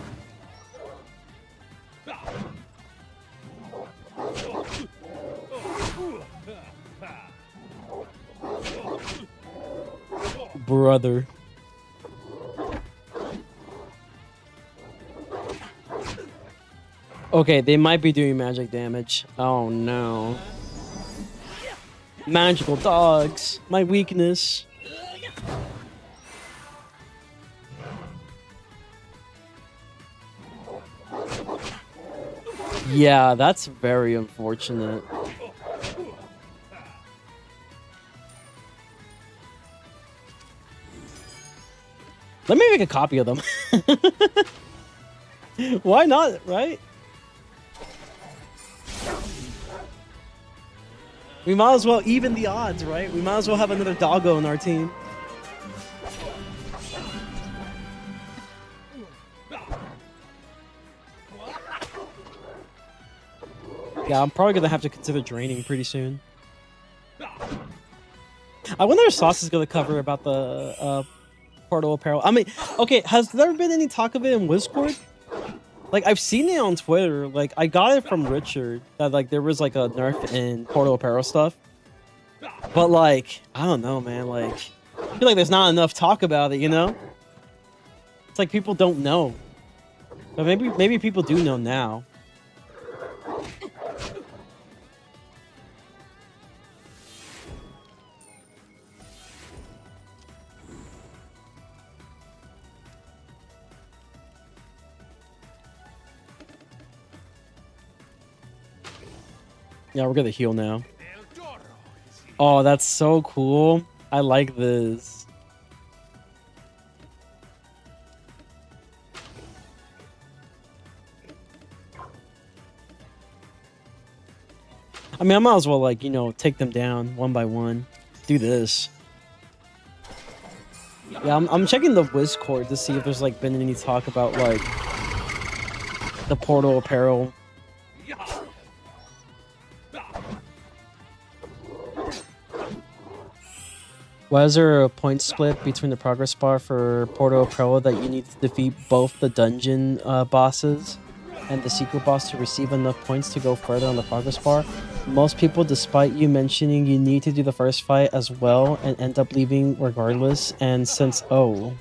Brother. Okay, they might be doing magic damage. Oh no. Magical dogs. My weakness. Yeah, that's very unfortunate. Let me make a copy of them. Why not, right? We might as well even the odds, right? We might as well have another doggo in our team. Yeah, I'm probably gonna have to consider draining pretty soon. I wonder if Sauce is gonna cover about the Portal Apparel. I mean, okay, has there been any talk of it in Discord? Like, I've seen it on Twitter. Like, I got it from Richard that like there was like a nerf in Portal Apparel stuff. But like, I don't know, man. Like, I feel like there's not enough talk about it. You know? It's like people don't know. But maybe people do know now. Yeah, we're gonna heal now. Oh, that's so cool. I like this. I mean, I might as well, like, you know, take them down one by one. Do this. Yeah, I'm checking the Discord to see if there's, like, been any talk about, like, the Portal apparel. Why is there a point split between the progress bar for Portal apparel that you need to defeat both the dungeon bosses and the secret boss to receive enough points to go further on the progress bar? Most people, despite you mentioning you need to do the first fight as well, and end up leaving regardless. And since the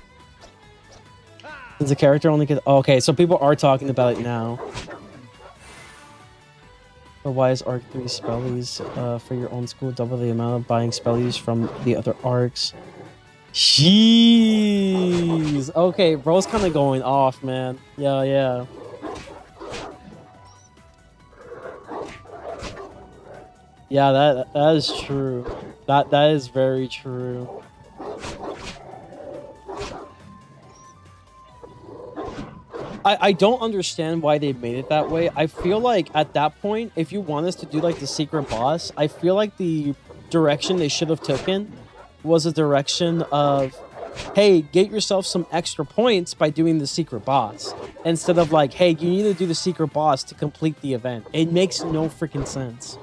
character only gets okay, so people are talking about it now. But why is Arc 3 spellies for your own school double the amount of buying spellies from the other arcs? Jeez. Okay, bro's kind of going off, man. Yeah. Yeah, that is true. That is very true. I don't understand why they made it that way. I feel like at that point, if you want us to do like the secret boss, I feel like the direction they should have taken was a direction of, hey, get yourself some extra points by doing the secret boss. Instead of like, hey, you need to do the secret boss to complete the event. It makes no freaking sense.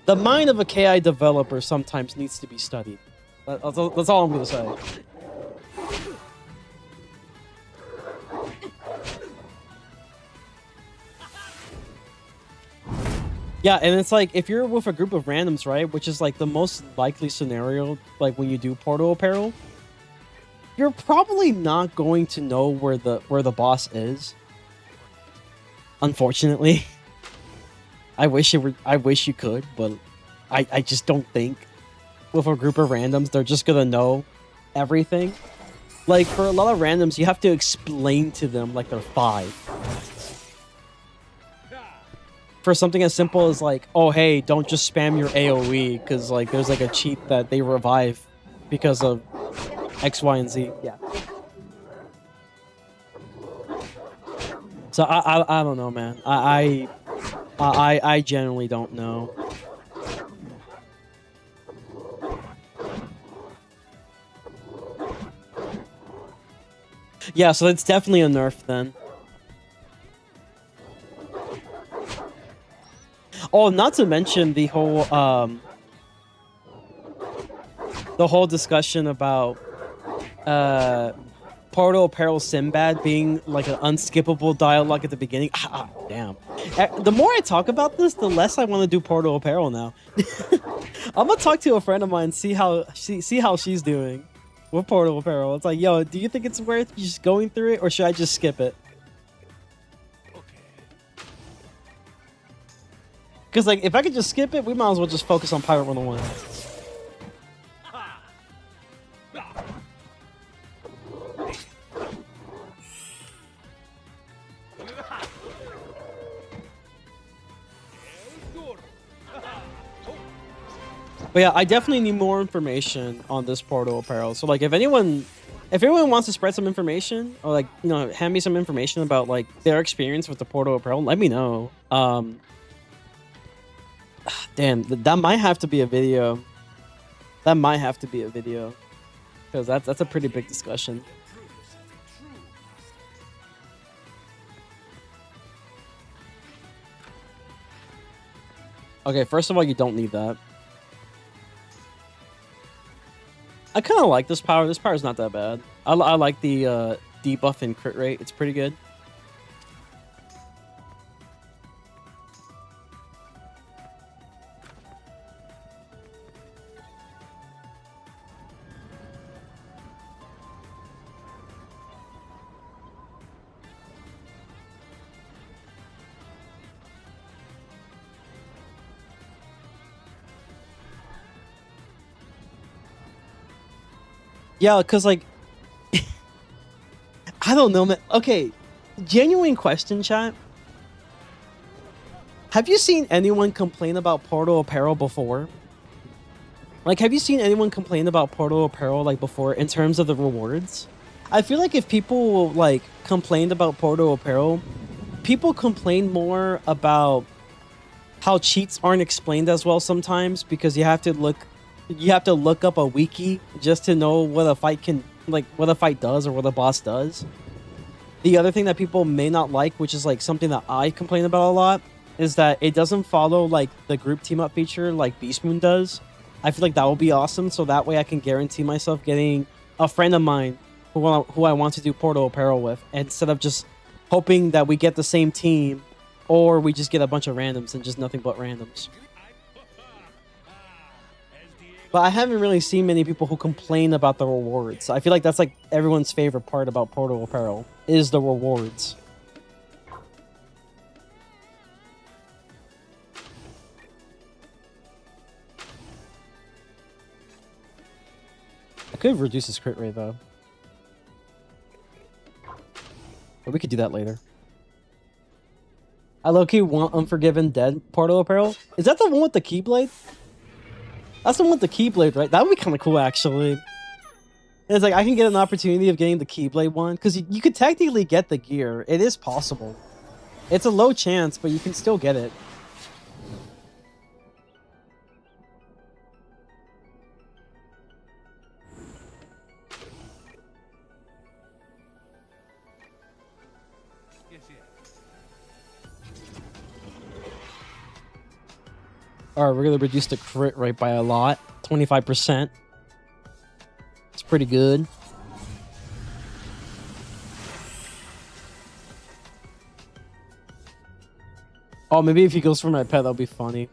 The mind of a KI developer sometimes needs to be studied. That's all I'm going to say. Yeah, and it's like, if you're with a group of randoms, right, which is like the most likely scenario, like when you do Portal apparel, you're probably not going to know where the boss is. Unfortunately. I wish you could, but I just don't think with a group of randoms they're just gonna know everything. Like, for a lot of randoms, you have to explain to them like they're 5. For something as simple as like, oh hey, don't just spam your AoE because like there's like a cheat that they revive because of X, Y, and Z. Yeah. So I don't know, man. I genuinely don't know. Yeah, so it's definitely a nerf then. Oh, not to mention the whole discussion about Portal Apparel Sinbad being like an unskippable dialogue at the beginning. Ah, damn. The more I talk about this, the less I want to do Portal Apparel now. I'm gonna talk to a friend of mine, see how she's doing with Portal Apparel. It's like, yo, do you think it's worth just going through it, or should I just skip it? Because, like, if I could just skip it, we might as well just focus on Pirate101. But yeah, I definitely need more information on this Portal apparel. So, like, if anyone wants to spread some information, or, like, you know, hand me some information about, like, their experience with the Portal apparel, let me know. Damn, that might have to be a video. That might have to be a video. Because that's a pretty big discussion. Okay, first of all, you don't need that. I kind of like this power. This power is not that bad. I like the debuff and crit rate. It's pretty good. Yeah, because, like, I don't know, man. Okay, genuine question, chat. Have you seen anyone complain about Portal apparel before? Like, have you seen anyone complain about Portal apparel, like, before in terms of the rewards? I feel like if people, like, complained about Portal apparel, people complain more about how cheats aren't explained as well sometimes, because you have to look up a wiki just to know what a fight can, like, what a fight does or what a boss does. The other thing that people may not like, which is like something that I complain about a lot, is that it doesn't follow like the group team up feature like Beast Moon does. I feel like that will be awesome, so that way I can guarantee myself getting a friend of mine who I want to do Portal Apparel with, instead of just hoping that we get the same team, or we just get a bunch of randoms and just nothing but randoms. But I haven't really seen many people who complain about the rewards. I feel like that's like everyone's favorite part about Portal Apparel, is the rewards. I could reduce his crit rate though. But we could do that later. I low-key want Unforgiven Dead Portal Apparel. Is that the one with the Keyblade? That's the one with the Keyblade, right? That would be kind of cool, actually. It's like, I can get an opportunity of getting the Keyblade one, because you could technically get the gear. It is possible. It's a low chance, but you can still get it. Alright, we're gonna reduce the crit rate by a lot. 25%. It's pretty good. Oh, maybe if he goes for my pet, that'll be funny.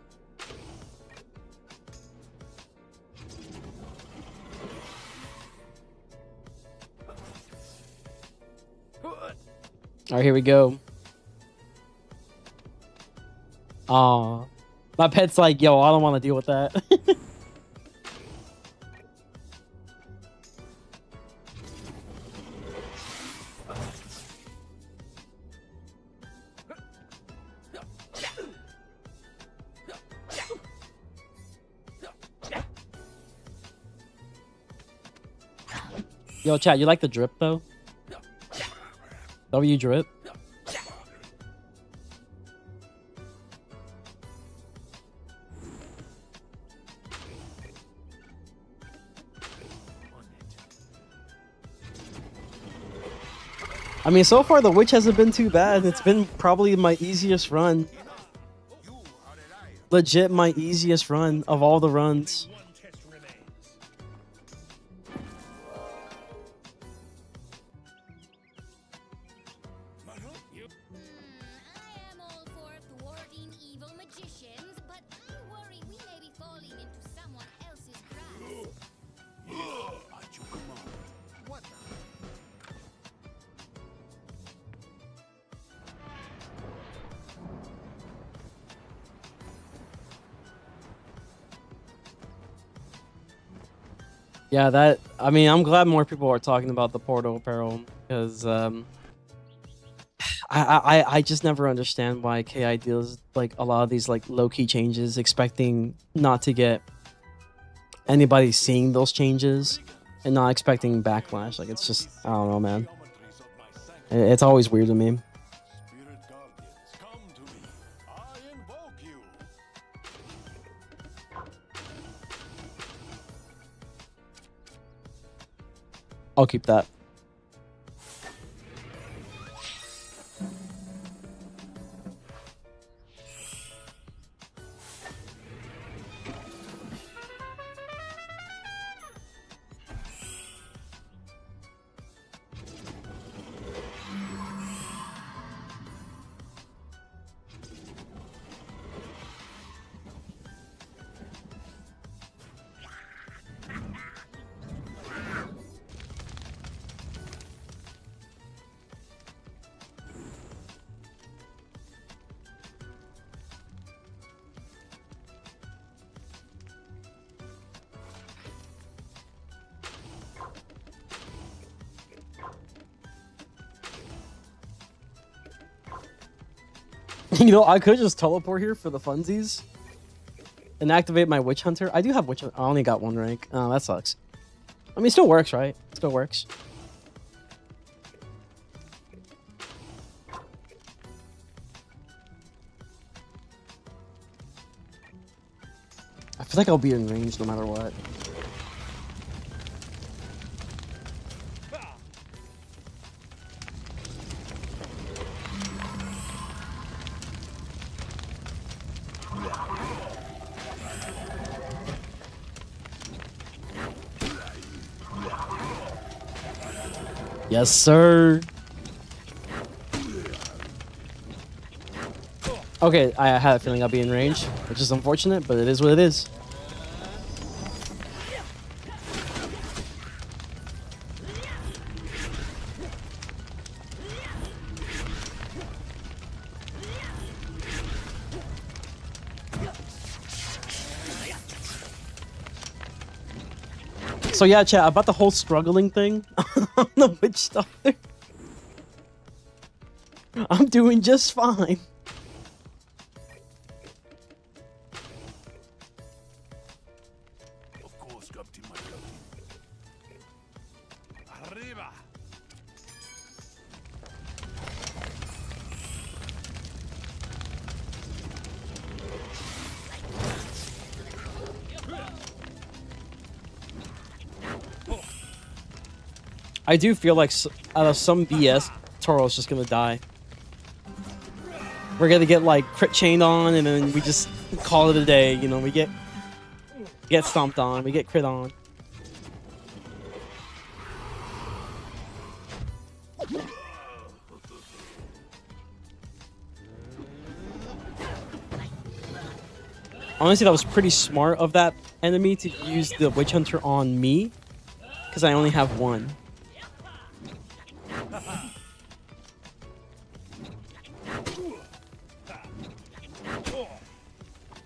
Alright, here we go. Aw. My pet's like, yo, I don't want to deal with that. Yo, chat, you like the drip, though? W drip? I mean, so far the witch hasn't been too bad. It's been probably my easiest run. Legit my easiest run of all the runs. One test remains. I am all for thwarting evil magicians, but I worry we may be falling into someone else's grasp. Aren't you come on? What now? Yeah, that, I mean, I'm glad more people are talking about the Portal Apparel, because I just never understand why KI deals like a lot of these like low-key changes, expecting not to get anybody seeing those changes and not expecting backlash. Like, it's just, I don't know, man. Geometries of my sanctity. It's always weird to me. Spirit guardians, come to me. I invoke you. I'll keep that. You know, I could just teleport here for the funsies and activate my Witch Hunter. I do have Witch Hunter. I only got 1 rank. Oh, that sucks. I mean, it still works, right? It still works. feel like I'll be in range no matter what. Yes, sir. Okay, I had a feeling I'll be in range, which is unfortunate, but it is what it is. So yeah, chat, about the whole struggling thing on the witch doctor. I'm doing just fine. Of course, Captain Michael. Arriba! I do feel like out of some BS, Toro's just gonna die. We're gonna get like crit chained on, and then we just call it a day. You know, we get stomped on, we get crit on. Honestly, that was pretty smart of that enemy to use the witch hunter on me, because I only have one.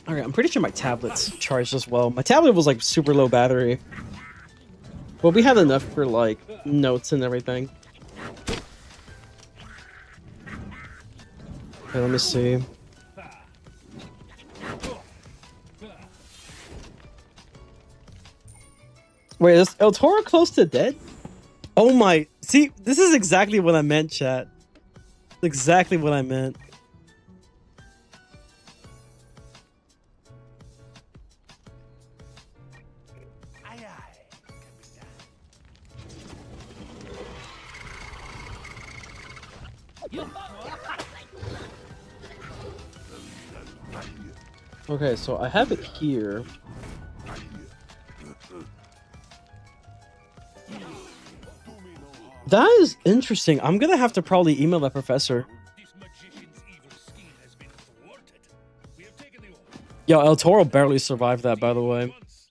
Alright, I'm pretty sure my tablet's charged as well. My tablet was like super low battery. Well, we had enough for like notes and everything. Okay, let me see. Wait, is El Toro close to dead? Oh my... See, this is exactly what I meant, chat. Exactly what I meant. Aye, aye, Capitan. Okay, so I have it here. That is interesting. I'm gonna have to probably email that professor. This magician's evil scheme has been thwarted. We have taken the order. Yo, El Toro barely survived that, by the way. Once.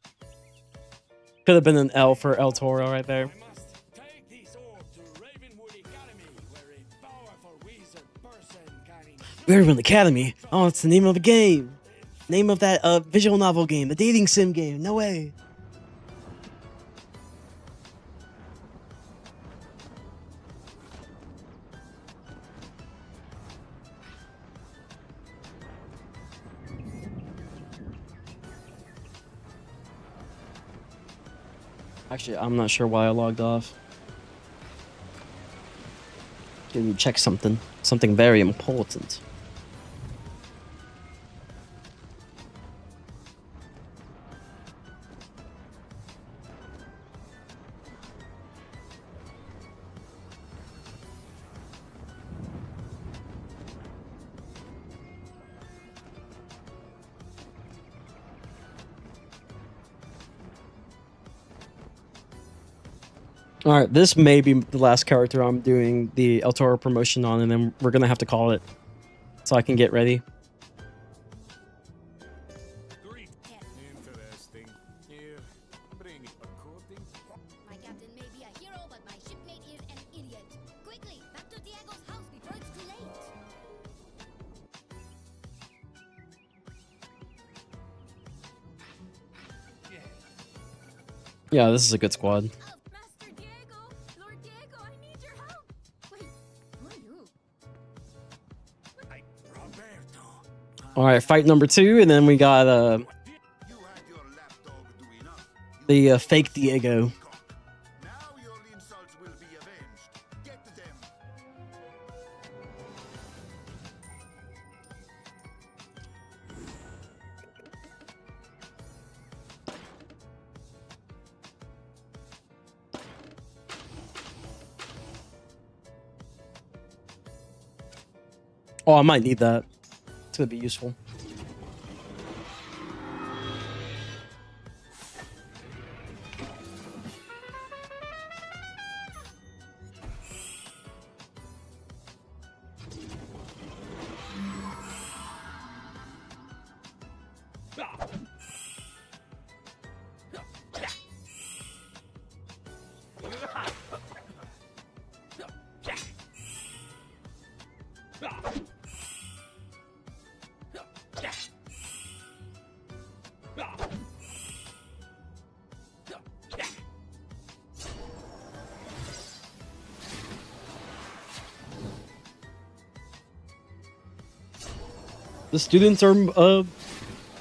Could have been an L for El Toro right there. I must take this orb to Ravenwood Academy, where a powerful wizard person can Ravenwood Academy? Oh, it's the name of the game. Name of that visual novel game, the dating sim game. No way. Actually, I'm not sure why I logged off. Can you check something? Something very important. Alright, this may be the last character I'm doing the El Toro promotion on, and then we're gonna have to call it. So I can get ready. Great. Interesting. Here, bring it. According. My captain may be a hero, but my shipmate is an idiot. Quickly, back to Diego's house before it's too late. Yeah, this is a good squad. Master Diego! Lord Diego, I need your help! Wait, who are you? Roberto. Alright, fight number 2, and then we got You had your lapdog do enough. the fake Diego. Now your insults will be avenged. Get them. Oh, I might need that. It's gonna be useful. The students are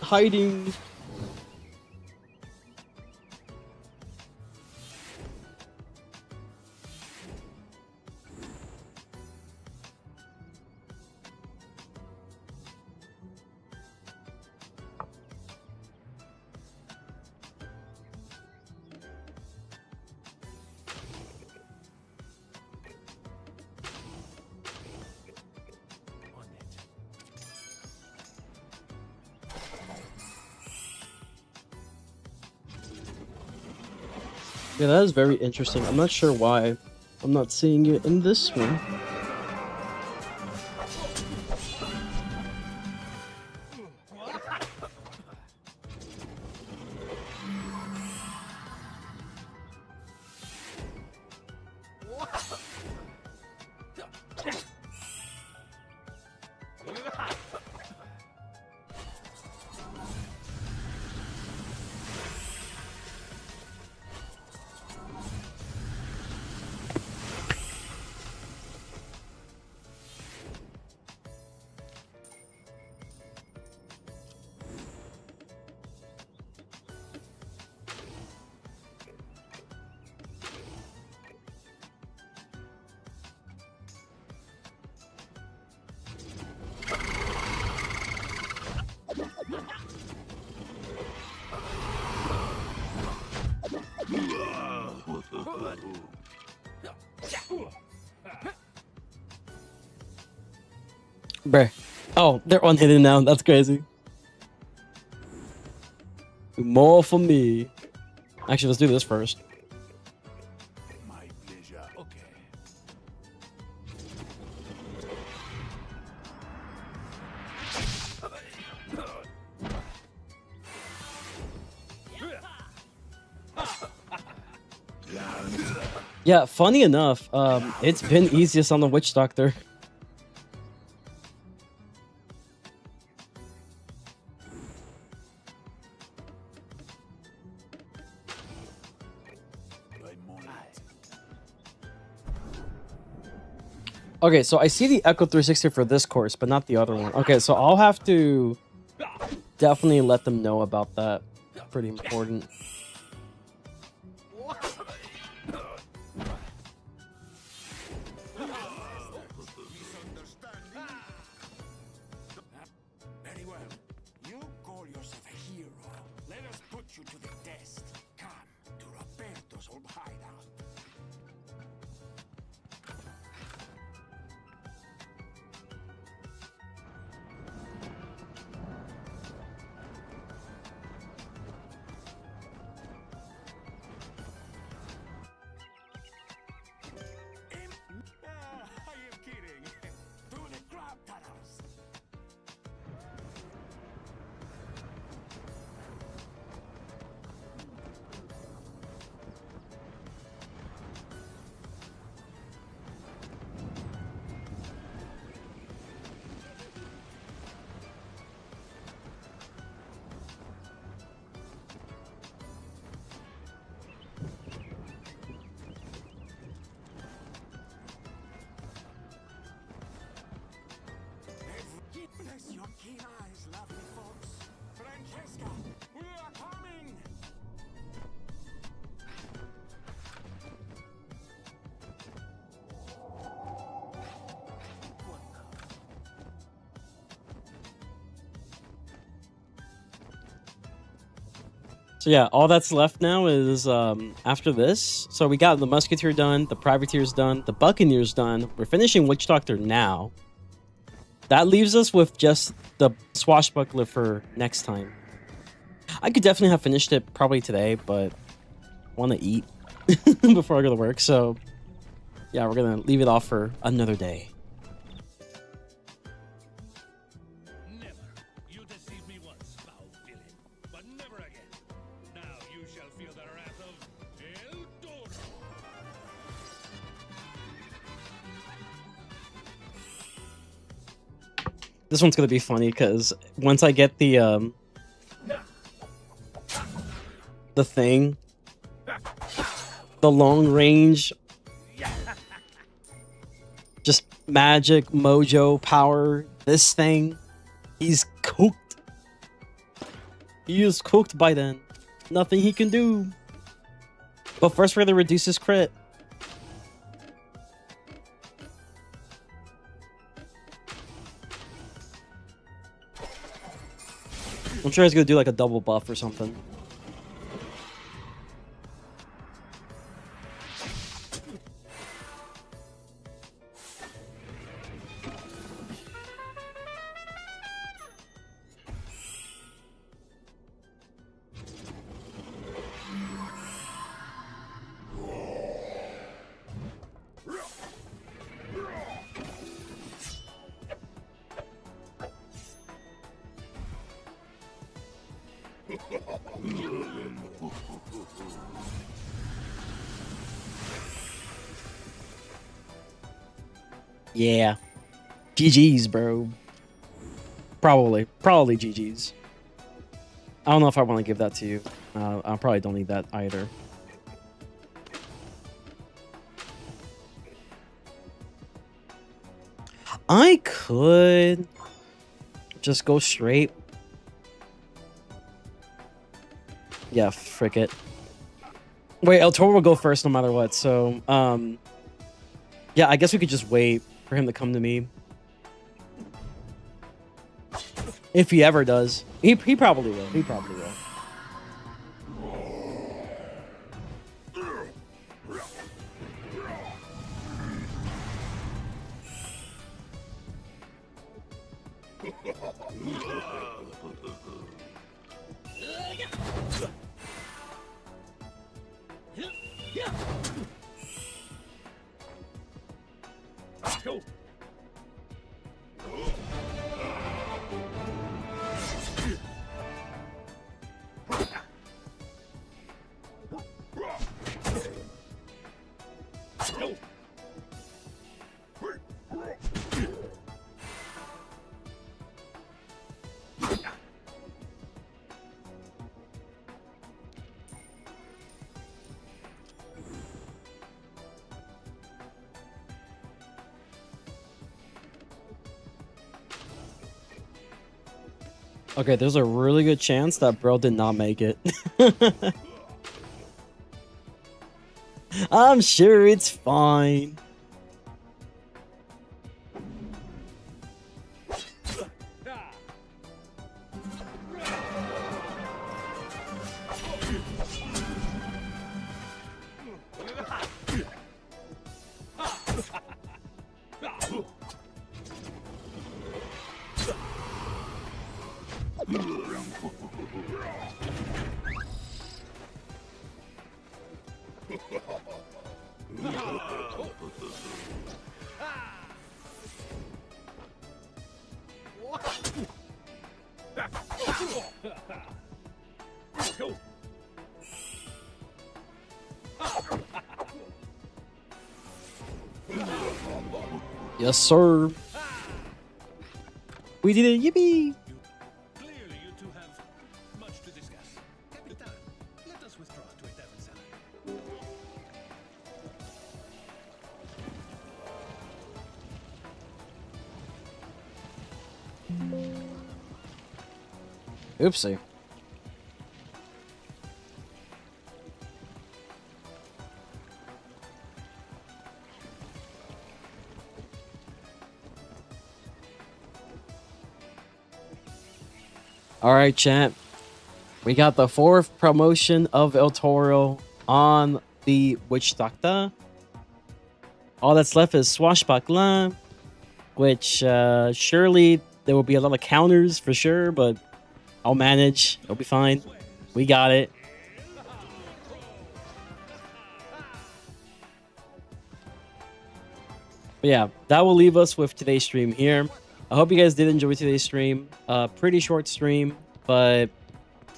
hiding. On it. Yeah, that is very interesting. I'm not sure why I'm not seeing it in this one. Bruh. Oh, they're unhidden now. That's crazy. More for me. Actually, let's do this first. My pleasure. Okay. Yeah, funny enough, it's been easiest on the Witch Doctor. I'm on it. Okay, so I see the Echo 360 for this course, but not the other one. Okay, so I'll have to definitely let them know about that. Pretty important. Very well. You call yourself a hero. Let us put you to the test. Come to Roberto's old hideout. I am kidding. To the crab tunnels. Bless your keen eyes, lovely folks. Francesca, we are coming! So yeah, all that's left now is after this. So we got the Musketeer done, the Privateer's done, the Buccaneer's done. We're finishing Witch Doctor now. that leaves us with just the swashbuckler for next time. I could definitely have finished it probably today, but I want to eat before I go to work. So yeah, we're gonna leave it off for another day. Never. You deceived me once, foul villain, but never again. Now you shall feel the wrath of El Toro. This one's gonna be funny because once I get the thing, the long range, just magic mojo power, this thing, he's cooked. He is cooked by then. Nothing he can do. But first we're gonna reduce his crit. I'm sure he's gonna do like a double buff or something. Yeah. GG's, bro. Probably GG's. I don't know if I want to give that to you. I probably don't need that either. I could just go straight. Yeah, frick it. Wait, El Toro will go first no matter what, so yeah, I guess we could just wait for him to come to me. If he ever does. He probably will. He probably will. Go. Go. Okay, there's a really good chance that bro did not make it. I'm sure it's fine. Go. Yes, sir. We did it, yippee! Clearly, you two have much to discuss. Capitan, let us withdraw to a tavern salad. Oopsie. Alright, chat. We got the 4th promotion of El Toro on the Witch Doctor. All that's left is Swashbuckler, which surely there will be a lot of counters for sure, but I'll manage. It'll be fine. We got it. But yeah, that will leave us with today's stream here. I hope you guys did enjoy today's stream. Pretty short stream, but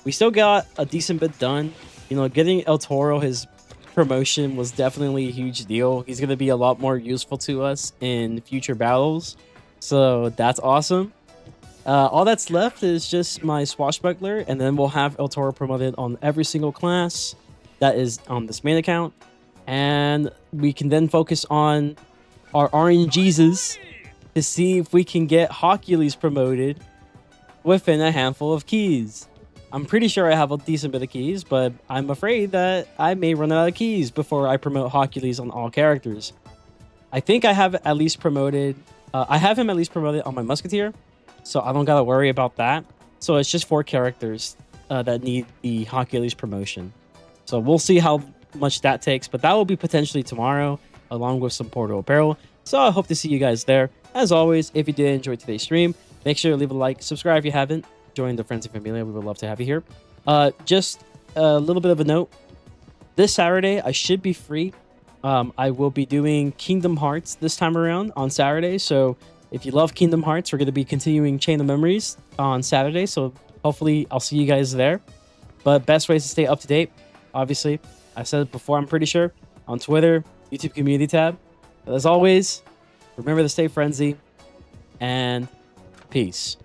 we still got a decent bit done. You know, getting El Toro his promotion was definitely a huge deal. He's going to be a lot more useful to us in future battles. So that's awesome. All that's left is just my Swashbuckler, and then we'll have El Toro promoted on every single class that is on this main account. And we can then focus on our RNGs to see if we can get Hercules promoted within a handful of keys. I'm pretty sure I have a decent bit of keys, but I'm afraid that I may run out of keys before I promote Hercules on all characters. I think I have at least promoted... I have him at least promoted on my Musketeer, so I don't gotta worry about that. So it's just 4 characters that need the Hercules promotion. So we'll see how much that takes, but that will be potentially tomorrow, along with some Portal Apparel. So I hope to see you guys there. As always, if you did enjoy today's stream, make sure to leave a like, subscribe if you haven't, join the Friends and Familia. We would love to have you here. Just a little bit of a note. This Saturday, I should be free. I will be doing Kingdom Hearts this time around on Saturday. So if you love Kingdom Hearts, we're going to be continuing Chain of Memories on Saturday. So hopefully I'll see you guys there. But best ways to stay up to date, obviously, I said it before, I'm pretty sure, on Twitter, YouTube community tab. But as always, remember to stay frenzy, and peace.